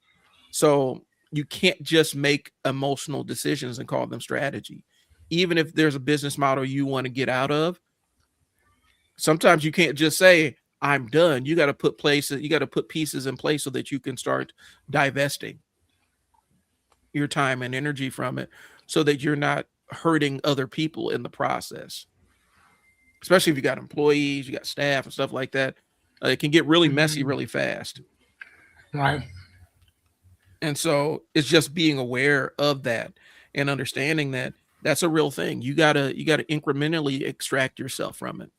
Speaker 1: So you can't just make emotional decisions and call them strategy. Even if there's a business model you want to get out of, sometimes you can't just say, I'm done. You got to put pieces in place so that you can start divesting your time and energy from it so that you're not hurting other people in the process. Especially if you got employees, you got staff and stuff like that. It can get really messy
Speaker 2: Mhm.
Speaker 1: really fast.
Speaker 2: Right.
Speaker 1: And so it's just being aware of that and understanding that that's a real thing. You gotta incrementally extract yourself from it.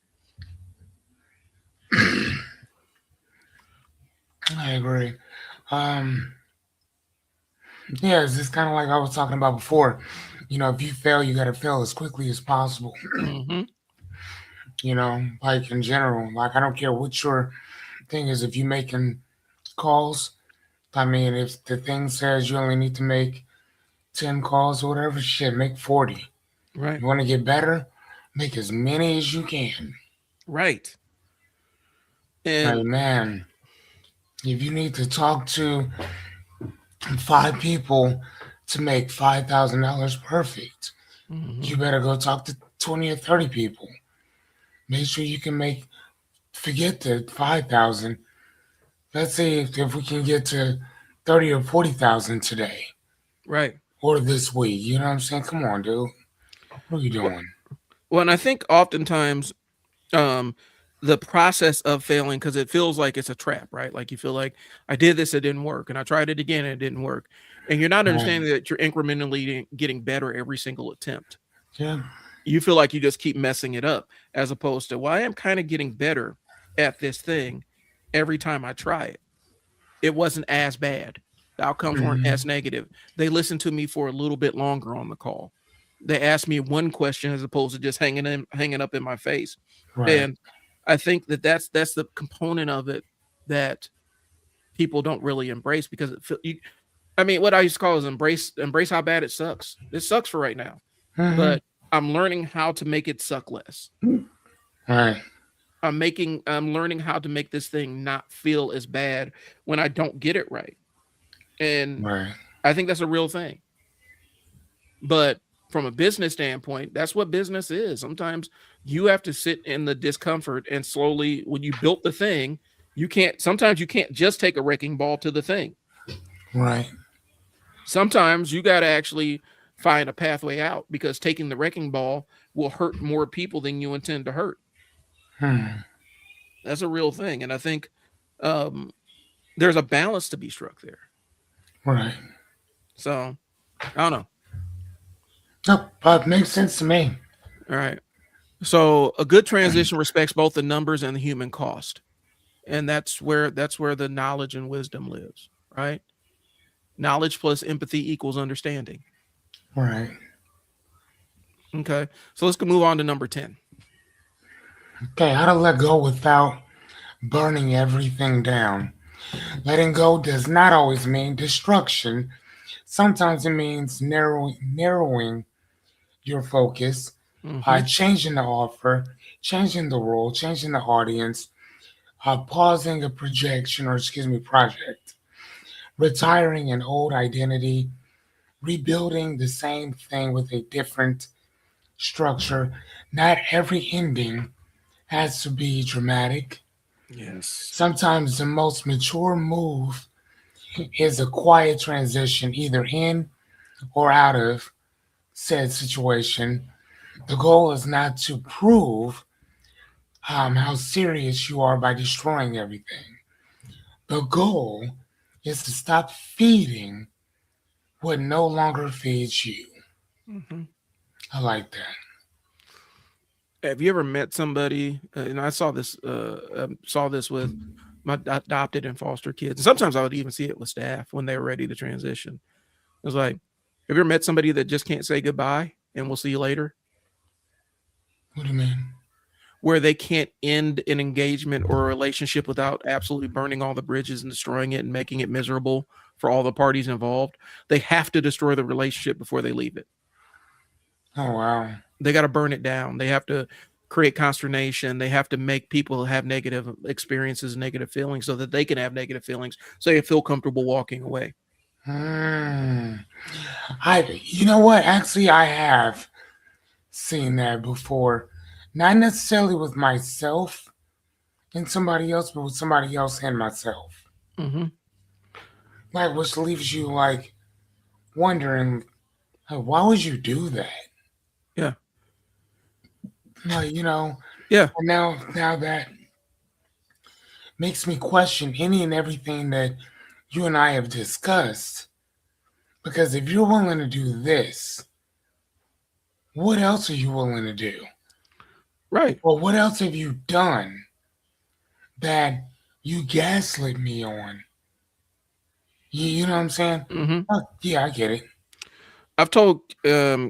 Speaker 2: I agree. Um, yeah, it's just kind of like I was talking about before. If you fail, you gotta fail as quickly as possible.
Speaker 1: Hmm.
Speaker 2: Like in general, like I don't care what your thing is. If you making calls, I mean, if the thing says you only need to make 10 calls or whatever, shit, make 40.
Speaker 1: Right.
Speaker 2: You want to get better, make as many as you can.
Speaker 1: Right.
Speaker 2: Like
Speaker 1: And
Speaker 2: man, if you need to talk to 5 people to make $5,000 perfect, you
Speaker 1: mhm,
Speaker 2: better go talk to 20 or 30 people. Make sure you can forget the 5,000. Let's see if we can get to 30 or 40,000 today
Speaker 1: right.
Speaker 2: or this week. You know what I'm saying? Come on, dude. What are you
Speaker 1: Well,
Speaker 2: doing?
Speaker 1: well, and I think oftentimes um the process of failing because it feels like it's a trap, right? Like you feel like I did this, it didn't work, and I tried it again, and it didn't work, and you're not
Speaker 2: Right.
Speaker 1: understanding that you're incrementally getting better every single attempt.
Speaker 2: Yeah.
Speaker 1: You feel like you just keep messing it up, as opposed to, well, I am kind of getting better at this thing every time I try it. It wasn't as bad. The outcomes weren't
Speaker 2: Hmm.
Speaker 1: as negative. They listened to me for a little bit longer on the call. They asked me one question as opposed to just hanging up in my face.
Speaker 2: Right.
Speaker 1: And I think that that's the component of it that people don't really embrace because I mean, what I used to call is embrace how bad it sucks. It sucks for right now,
Speaker 2: Hmm.
Speaker 1: but I'm learning how to make it suck less.
Speaker 2: Right.
Speaker 1: I'm learning how to make this thing not feel as bad when I don't get it right. And
Speaker 2: Right.
Speaker 1: I think that's a real thing. But from a business standpoint, that's what business is. Sometimes you have to sit in the discomfort and slowly, when you built the thing, sometimes you can't just take a wrecking ball to the thing.
Speaker 2: Right.
Speaker 1: Sometimes you got to actually find a pathway out because taking the wrecking ball will hurt more people than you intend to hurt.
Speaker 2: Hmm.
Speaker 1: That's a real thing. And I think um, there's a balance to be struck there.
Speaker 2: Right.
Speaker 1: So I don't know.
Speaker 2: No, but makes sense to me.
Speaker 1: All right. So a good transition respects both the numbers and the human cost. And that's where the knowledge and wisdom lives, right? Knowledge plus empathy equals understanding.
Speaker 2: Right.
Speaker 1: Okay. So let's move on to number 10.
Speaker 2: Okay, how to let go without burning everything down. Letting go does not always mean destruction. Sometimes it means narrowing your focus,
Speaker 1: Hmm.
Speaker 2: changing the offer, changing the role, changing the audience, pausing a projection or excuse me project, retiring an old identity, rebuilding the same thing with a different structure. Not every ending has to be dramatic.
Speaker 1: Yes.
Speaker 2: Sometimes the most mature move is a quiet transition, either in or out of said situation. The goal is not to prove how serious you are by destroying everything. The goal is to stop feeding what no longer feeds you.
Speaker 1: Hmm.
Speaker 2: I like that.
Speaker 1: Have you ever met somebody? And I saw this with my adopted and foster kids. And sometimes I would even see it with staff when they were ready to transition. It was like, have you ever met somebody that just can't say goodbye and we'll see you later?
Speaker 2: What do you mean?
Speaker 1: Where they can't end an engagement or a relationship without absolutely burning all the bridges and destroying it and making it miserable for all the parties involved. They have to destroy the relationship before they leave it.
Speaker 2: Oh, wow.
Speaker 1: They got to burn it down. They have to create consternation. They have to make people have negative experiences, negative feelings, so that they can have negative feelings, so they feel comfortable walking away.
Speaker 2: Hmm. You know what? Actually, I have seen that before. Not necessarily with myself and somebody else, but with somebody else and myself.
Speaker 1: Hmm.
Speaker 2: Like, which leaves you like wondering, like, why would you do that?
Speaker 1: Yeah,
Speaker 2: Like,
Speaker 1: yeah,
Speaker 2: and now that makes me question any and everything that you and I have discussed. Because if you're willing to do this, what else are you willing to do?
Speaker 1: right.
Speaker 2: Or what else have you done that you gaslit me on? You know what I'm saying?
Speaker 1: Hmm.
Speaker 2: Oh, yeah, I get it.
Speaker 1: I've told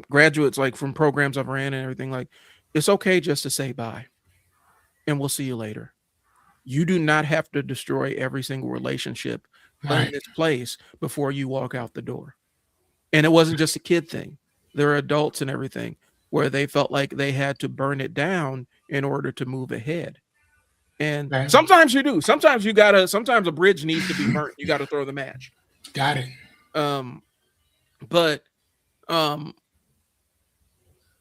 Speaker 1: graduates, like from programs I've ran and everything, like it's okay just to say bye and we'll see you later. You do not have to destroy every single relationship in
Speaker 2: Right.
Speaker 1: this place before you walk out the door. And it wasn't just a kid thing. There are adults and everything where they felt like they had to burn it down in order to move ahead. And
Speaker 2: Okay.
Speaker 1: sometimes you do. Sometimes a bridge needs to be burnt. You got to throw the match.
Speaker 2: Got it.
Speaker 1: Um, but um,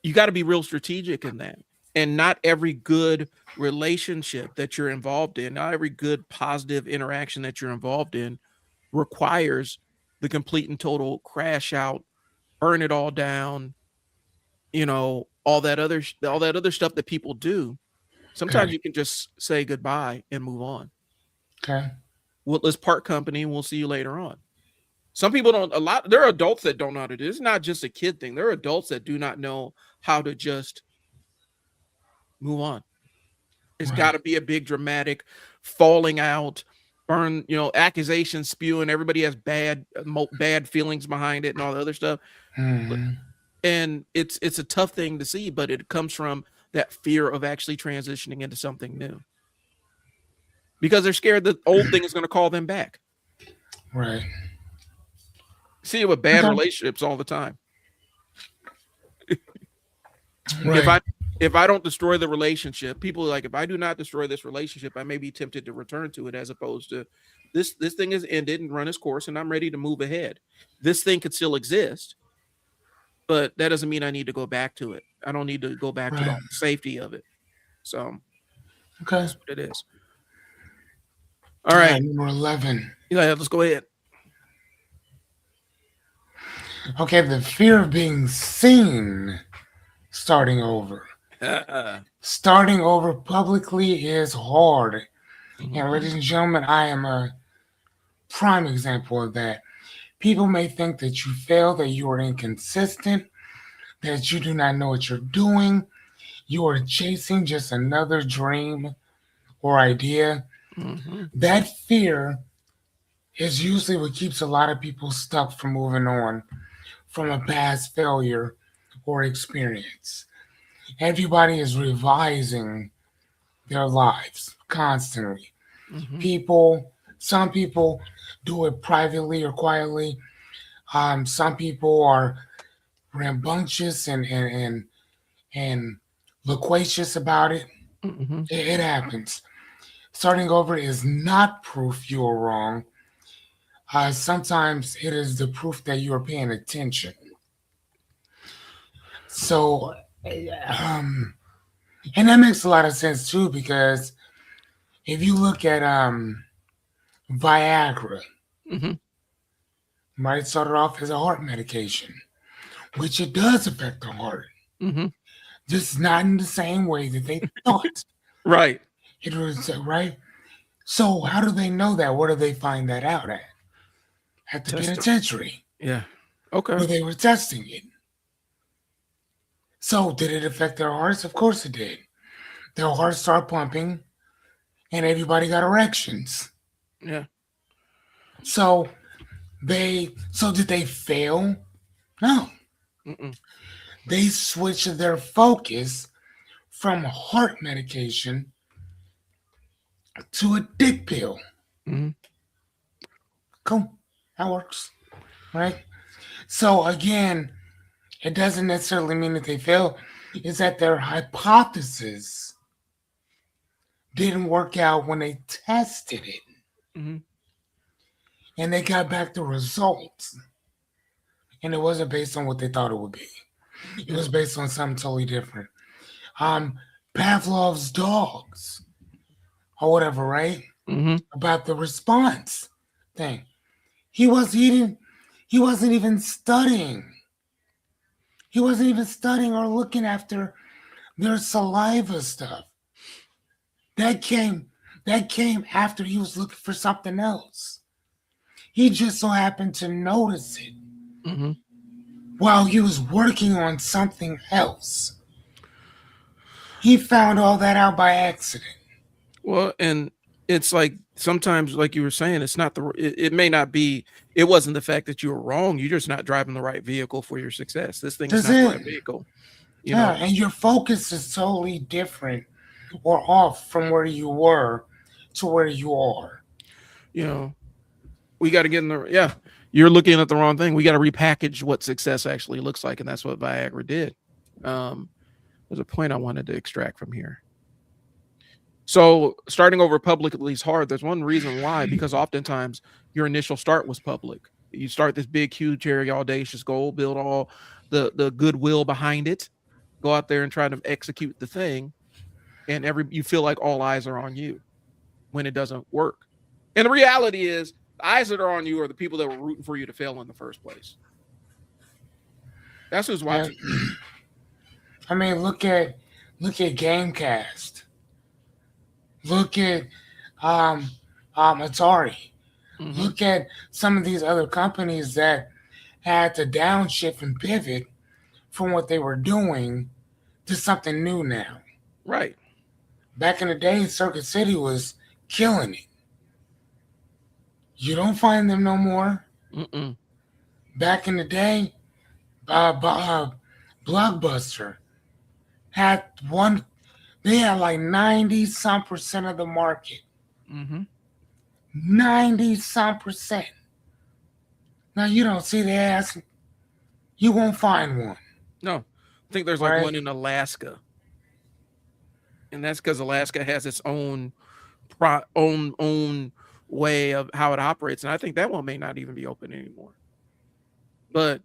Speaker 1: you got to be real strategic in that. And not every good relationship that you're involved in, not every good positive interaction that you're involved in requires the complete and total crash out, burn it all down, all that other stuff that people do. Sometimes
Speaker 2: Okay.
Speaker 1: you can just say goodbye and move on.
Speaker 2: Okay.
Speaker 1: Well, let's part company and we'll see you later on. Some people don't a lot there are adults that don't know how to do it. It's not just a kid thing. There are adults that do not know how to just move on. It's got
Speaker 2: Right.
Speaker 1: to be a big dramatic falling out, burn, accusations spewing. Everybody has bad feelings behind it and all the other stuff.
Speaker 2: Hmm.
Speaker 1: And it's a tough thing to see, but it comes from that fear of actually transitioning into something new because they're scared that old thing is going to call them back.
Speaker 2: Right.
Speaker 1: See it with bad
Speaker 2: Okay.
Speaker 1: relationships all the time. If
Speaker 2: Right.
Speaker 1: I if I don't destroy the relationship, people are like, if I do not destroy this relationship, I may be tempted to return to it, as opposed to this thing has ended and run its course and I'm ready to move ahead. This thing could still exist, but that doesn't mean I need to go back to it. I don't need to go back to the
Speaker 2: Right.
Speaker 1: safety of it. So
Speaker 2: Okay.
Speaker 1: that's what it is. All
Speaker 2: All
Speaker 1: right.
Speaker 2: right. Number 11.
Speaker 1: Yeah, let's go ahead.
Speaker 2: Okay. The fear of being seen starting over. Starting over publicly is hard. And
Speaker 1: Mhm.
Speaker 2: ladies and gentlemen, I am a prime example of that. People may think that you fail, that you are inconsistent, that you do not know what you're doing. You are chasing just another dream or idea.
Speaker 1: Mhm.
Speaker 2: That fear is usually what keeps a lot of people stuck from moving on from a past failure or experience. Everybody is revising their lives constantly.
Speaker 1: Mhm.
Speaker 2: Some people do it privately or quietly. Some people are rambunctious and loquacious about it.
Speaker 1: Mhm.
Speaker 2: It happens. Starting over is not proof you are wrong. Sometimes it is the proof that you are paying attention. So, um, and that makes a lot of sense too, because if you look at Viagra,
Speaker 1: Mhm.
Speaker 2: right, it started off as a heart medication, which it does affect the heart,
Speaker 1: Mhm.
Speaker 2: just not in the same way that they thought
Speaker 1: Right.
Speaker 2: it was, right? So, how do they know that? Where do they find that out at? At the
Speaker 1: Test it.
Speaker 2: penitentiary,
Speaker 1: Yeah. Okay.
Speaker 2: where they were testing it. So, did it affect their hearts? Of course it did. Their hearts start pumping, and everybody got erections.
Speaker 1: Yeah.
Speaker 2: So, so did they fail? No.
Speaker 1: Mm-mm.
Speaker 2: They switched their focus from heart medication to a dick pill.
Speaker 1: Mhm.
Speaker 2: Cool. That works. Right? So again, it doesn't necessarily mean that they failed. It's that their hypothesis didn't work out when they tested it.
Speaker 1: Mhm.
Speaker 2: And they got back the results. And it wasn't based on what they thought it would be. It
Speaker 1: Yeah.
Speaker 2: was based on something totally different. Um, Pavlov's dogs or whatever, right?
Speaker 1: Mhm.
Speaker 2: About the response thing. He was eating. He wasn't even studying. He wasn't even studying or looking after their saliva stuff. That came. That came after he was looking for something else. He just so happened to notice it
Speaker 1: Mhm.
Speaker 2: while he was working on something else. He found all that out by accident.
Speaker 1: Well, and it's like sometimes, like you were saying, it's not it may not be, it wasn't the fact that you were wrong. You're just not driving the right vehicle for your success. This thing is
Speaker 2: That's
Speaker 1: not the
Speaker 2: it.
Speaker 1: right vehicle. You
Speaker 2: Yeah,
Speaker 1: know,
Speaker 2: and your focus is totally different or off from where you were to where you are.
Speaker 1: you know, we got to get in the, yeah, you're looking at the wrong thing. We got to repackage what success actually looks like. And that's what Viagra did. Um, there's a point I wanted to extract from here. So starting over publicly is hard. There's one reason why, because oftentimes your initial start was public. You start this big, huge, hairy, audacious goal, build all the goodwill behind it, go out there and try to execute the thing, and you feel like all eyes are on you when it doesn't work. And the reality is, the eyes that are on you are the people that were rooting for you to fail in the first place. That's who's
Speaker 2: Yeah,
Speaker 1: watching.
Speaker 2: I mean, look at Gamecast. Look at um, Atari.
Speaker 1: Mm-hmm.
Speaker 2: Look at some of these other companies that had to downshift and pivot from what they were doing to something new now.
Speaker 1: Right.
Speaker 2: Back in the day, Circuit City was killing it. You don't find them no more.
Speaker 1: Mm-mm.
Speaker 2: Back in the day, Blockbuster had one. They had like 90 some percent of the market.
Speaker 1: Mm-hmm.
Speaker 2: 90 some percent. Now you don't see the ass. You won't find one.
Speaker 1: No, I think there's like
Speaker 2: Right?
Speaker 1: one in Alaska, and that's because Alaska has its own own way of how it operates, and I think that one may not even be open anymore. But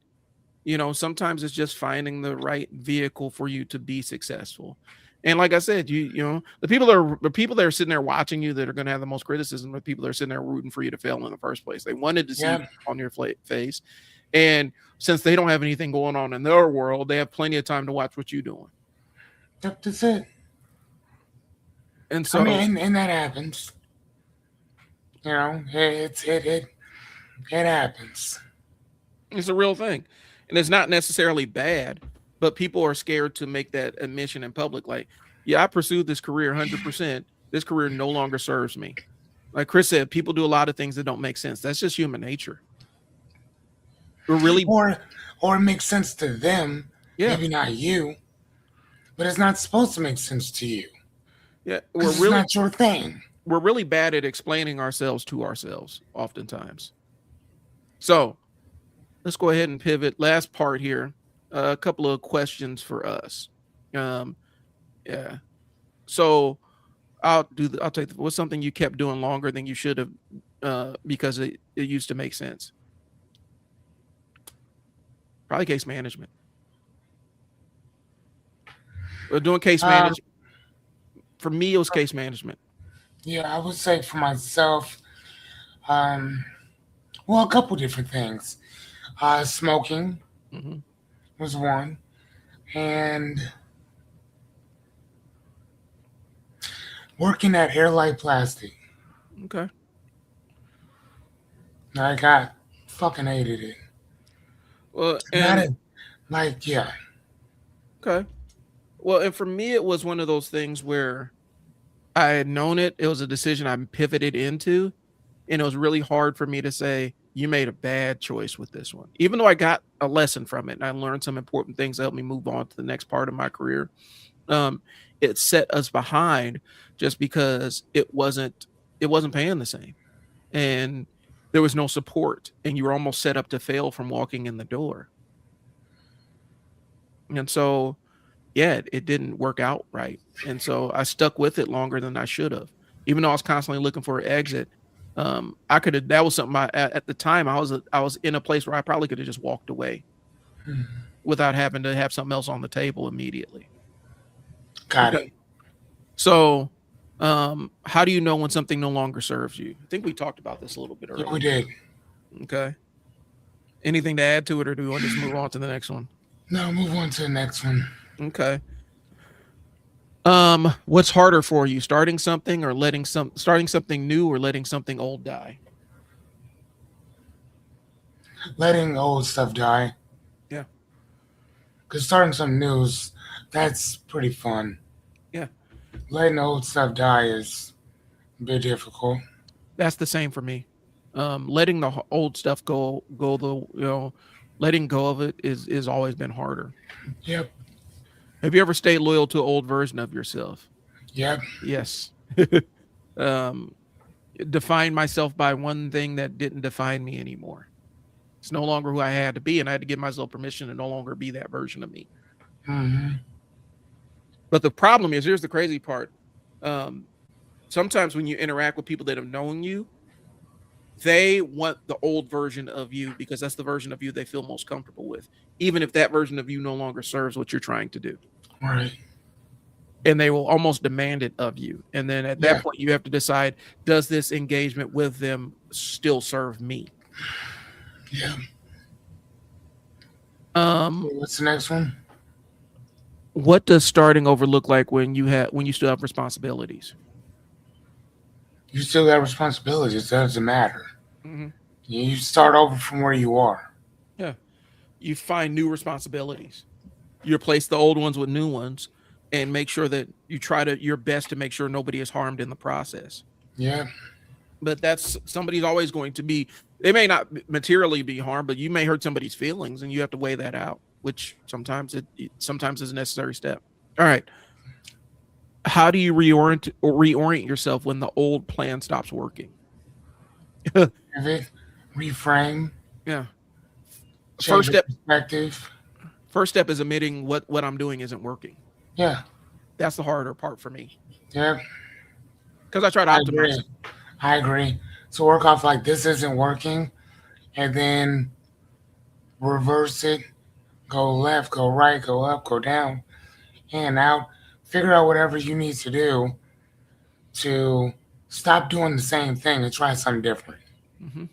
Speaker 1: sometimes it's just finding the right vehicle for you to be successful. And like I said, the people that are sitting there watching you that are going to have the most criticism are the people that are sitting there rooting for you to fail in the first place. They wanted to see
Speaker 2: Yeah,
Speaker 1: on your face, and since they don't have anything going on in their world, they have plenty of time to watch what you're doing.
Speaker 2: that's it.
Speaker 1: And
Speaker 2: I mean,
Speaker 1: so
Speaker 2: and that happens. You know, it happens.
Speaker 1: it's a real thing, and it's not necessarily bad, but people are scared to make that admission in public. Like, yeah, I pursued this career 100%. This career no longer serves me. Like Chris said, people do a lot of things that don't make sense. That's just human nature. We're really,
Speaker 2: Or it makes sense to them,
Speaker 1: yeah,
Speaker 2: maybe not you, but it's not supposed to make sense to you
Speaker 1: yeah.
Speaker 2: because it's not your thing.
Speaker 1: We're really bad at explaining ourselves to ourselves, oftentimes. So let's go ahead and pivot. Last part here. A couple of questions for us. Um, yeah. So I'll take what's something you kept doing longer than you should have because it used to make sense. Probably case management. Doing case
Speaker 2: Um,
Speaker 1: management for me, it was case management.
Speaker 2: yeah, I would say for myself, um, well, a couple different things. Smoking
Speaker 1: Hmm.
Speaker 2: was one, and working at Airlight Plastic.
Speaker 1: Okay.
Speaker 2: I got fucking hated it.
Speaker 1: Well,
Speaker 2: Not
Speaker 1: and
Speaker 2: it, like, yeah,
Speaker 1: okay. Well, and for me, it was one of those things where I had known it. It was a decision I pivoted into, and it was really hard for me to say you made a bad choice with this one. Even though I got a lesson from it and I learned some important things that helped me move on to the next part of my career, um, it set us behind just because it wasn't paying the same, and there was no support, and you were almost set up to fail from walking in the door. And so yeah, it didn't work out right. And so I stuck with it longer than I should have. Even though I was constantly looking for an exit, I could have. That was something at the time I was in a place where I probably could have just walked away without having to have something else on the table immediately.
Speaker 2: got it.
Speaker 1: Okay. So, how do you know when something no longer serves you? I think we talked about this a little bit
Speaker 2: Yeah, we
Speaker 1: earlier.
Speaker 2: did.
Speaker 1: Okay. Anything to add to it, or do you want to just move on to the next one?
Speaker 2: No, move on to the next one.
Speaker 1: Okay. What's harder for you, starting something new or letting something old die?
Speaker 2: Letting old stuff die.
Speaker 1: Yeah.
Speaker 2: Because starting some news, that's pretty fun.
Speaker 1: Yeah.
Speaker 2: Letting old stuff die is a bit difficult.
Speaker 1: That's the same for me. Letting the old stuff go letting go of it is always been harder.
Speaker 2: Yep,
Speaker 1: Have you ever stayed loyal to an old version of yourself?
Speaker 2: yep.
Speaker 1: Yes. um, Define myself by one thing that didn't define me anymore. It's no longer who I had to be, and I had to give myself permission to no longer be that version of me.
Speaker 2: Hmm.
Speaker 1: But the problem is, here's the crazy part. Um, Sometimes when you interact with people that have known you, they want the old version of you because that's the version of you they feel most comfortable with, even if that version of you no longer serves what you're trying to do.
Speaker 2: Right.
Speaker 1: And they will almost demand it of you. And then at
Speaker 2: Yeah,
Speaker 1: that point, you have to decide, does this engagement with them still serve me?
Speaker 2: yeah.
Speaker 1: Um,
Speaker 2: What's the next one?
Speaker 1: what does starting over look like when you still have responsibilities?
Speaker 2: You still got responsibilities. It doesn't matter.
Speaker 1: Hmm.
Speaker 2: You start over from where you are.
Speaker 1: Yeah, you find new responsibilities. You replace the old ones with new ones, and make sure that you try to your best to make sure nobody is harmed in the process.
Speaker 2: Yeah.
Speaker 1: but that's somebody's always going to be, they may not materially be harmed, but you may hurt somebody's feelings and you have to weigh that out, which sometimes is a necessary step. All right. How do you reorient yourself when the old plan stops working?
Speaker 2: Pivot, reframe,
Speaker 1: Yeah.
Speaker 2: change
Speaker 1: First
Speaker 2: your
Speaker 1: step
Speaker 2: perspective.
Speaker 1: first step is admitting what I'm doing isn't working.
Speaker 2: Yeah,
Speaker 1: That's the harder part for me
Speaker 2: yeah,
Speaker 1: because I try to
Speaker 2: I
Speaker 1: optimize
Speaker 2: agree.
Speaker 1: it.
Speaker 2: I agree. So work off like this isn't working, and then reverse it. Go left, go right, go up, go down, in and out. Figure out whatever you need to do to stop doing the same thing and try something different.
Speaker 1: Hmm.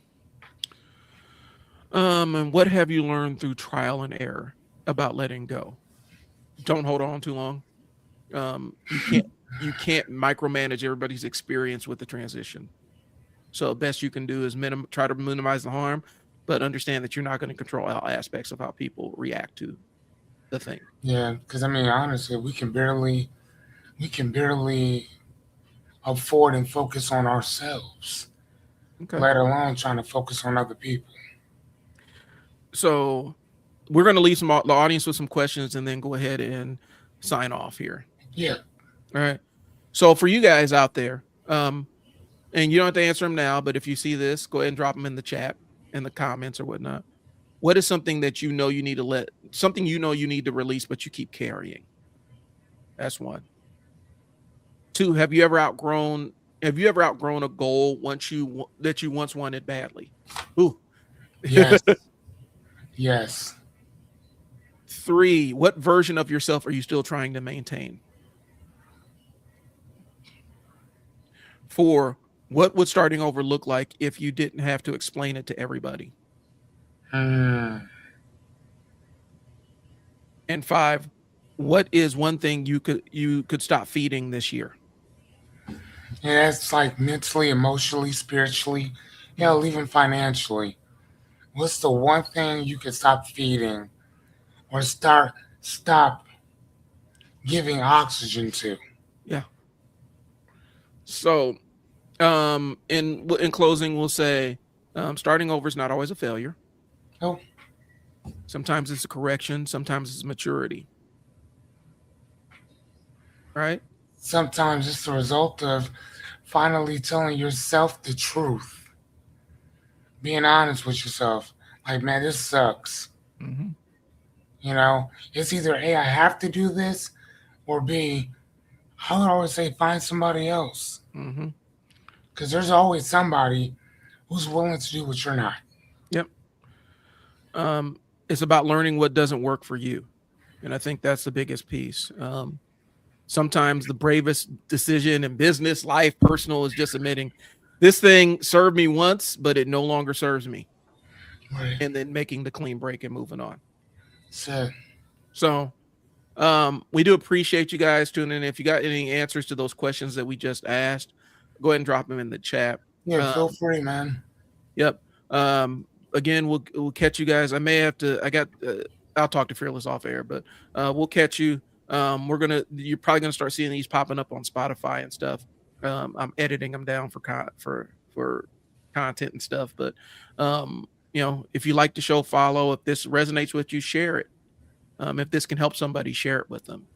Speaker 1: And what have you learned through trial and error about letting go? Don't hold on too long. You can't micromanage everybody's experience with the transition. So best you can do is try to minimize the harm, but understand that you're not going to control all aspects of how people react to the thing.
Speaker 2: Yeah, because I mean, honestly, we can barely afford and focus on ourselves,
Speaker 1: Okay.
Speaker 2: let alone trying to focus on other people.
Speaker 1: So we're going to leave the audience with some questions and then go ahead and sign off here.
Speaker 2: Yeah,
Speaker 1: All right. So for you guys out there, and you don't have to answer them now, but if you see this, go ahead and drop them in the chat, in the comments or whatnot. What is something that something you need to release, but you keep carrying? That's one. Two, have you ever outgrown a goal that you once wanted badly? Ooh.
Speaker 2: yes, yes.
Speaker 1: Three, what version of yourself are you still trying to maintain? Four, what would starting over look like if you didn't have to explain it to everybody?
Speaker 2: Mm.
Speaker 1: And five, what is one thing you could stop feeding this year?
Speaker 2: Yeah, that's like mentally, emotionally, spiritually, hell, even financially. What's the one thing you could stop feeding or stop giving oxygen to?
Speaker 1: Yeah. So, in closing, we'll say, starting over is not always a failure.
Speaker 2: Oh,
Speaker 1: Sometimes it's a correction. Sometimes it's maturity. Right.
Speaker 2: sometimes it's the result of finally telling yourself the truth, being honest with yourself. Like, man, this sucks.
Speaker 1: Mm-hmm.
Speaker 2: It's either A, I have to do this, or B, I would always say find somebody else.
Speaker 1: Mm-hmm.
Speaker 2: Because there's always somebody who's willing to do what you're not.
Speaker 1: Yep. It's about learning what doesn't work for you, and I think that's the biggest piece. Sometimes the bravest decision in business, life, personal is just admitting this thing served me once, but it no longer serves me,
Speaker 2: Right.
Speaker 1: and then making the clean break and moving on.
Speaker 2: So,
Speaker 1: So, we do appreciate you guys tuning in. If you got any answers to those questions that we just asked, go ahead and drop them in the chat.
Speaker 2: yeah, feel
Speaker 1: Um,
Speaker 2: free, man.
Speaker 1: yep. Again, we'll catch you guys. I may have to. I'll talk to Fearless off air, but we'll catch you. You're probably gonna start seeing these popping up on Spotify and stuff. I'm editing them down for content and stuff. But if you like the show, follow. If this resonates with you, share it. If this can help somebody, share it with them,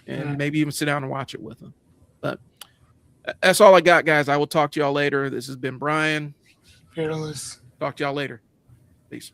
Speaker 1: and maybe even sit down and watch it with them. But that's all I got, guys. I will talk to y'all later. This has been Bryon.
Speaker 2: Fearless.
Speaker 1: Talk to y'all later. Peace.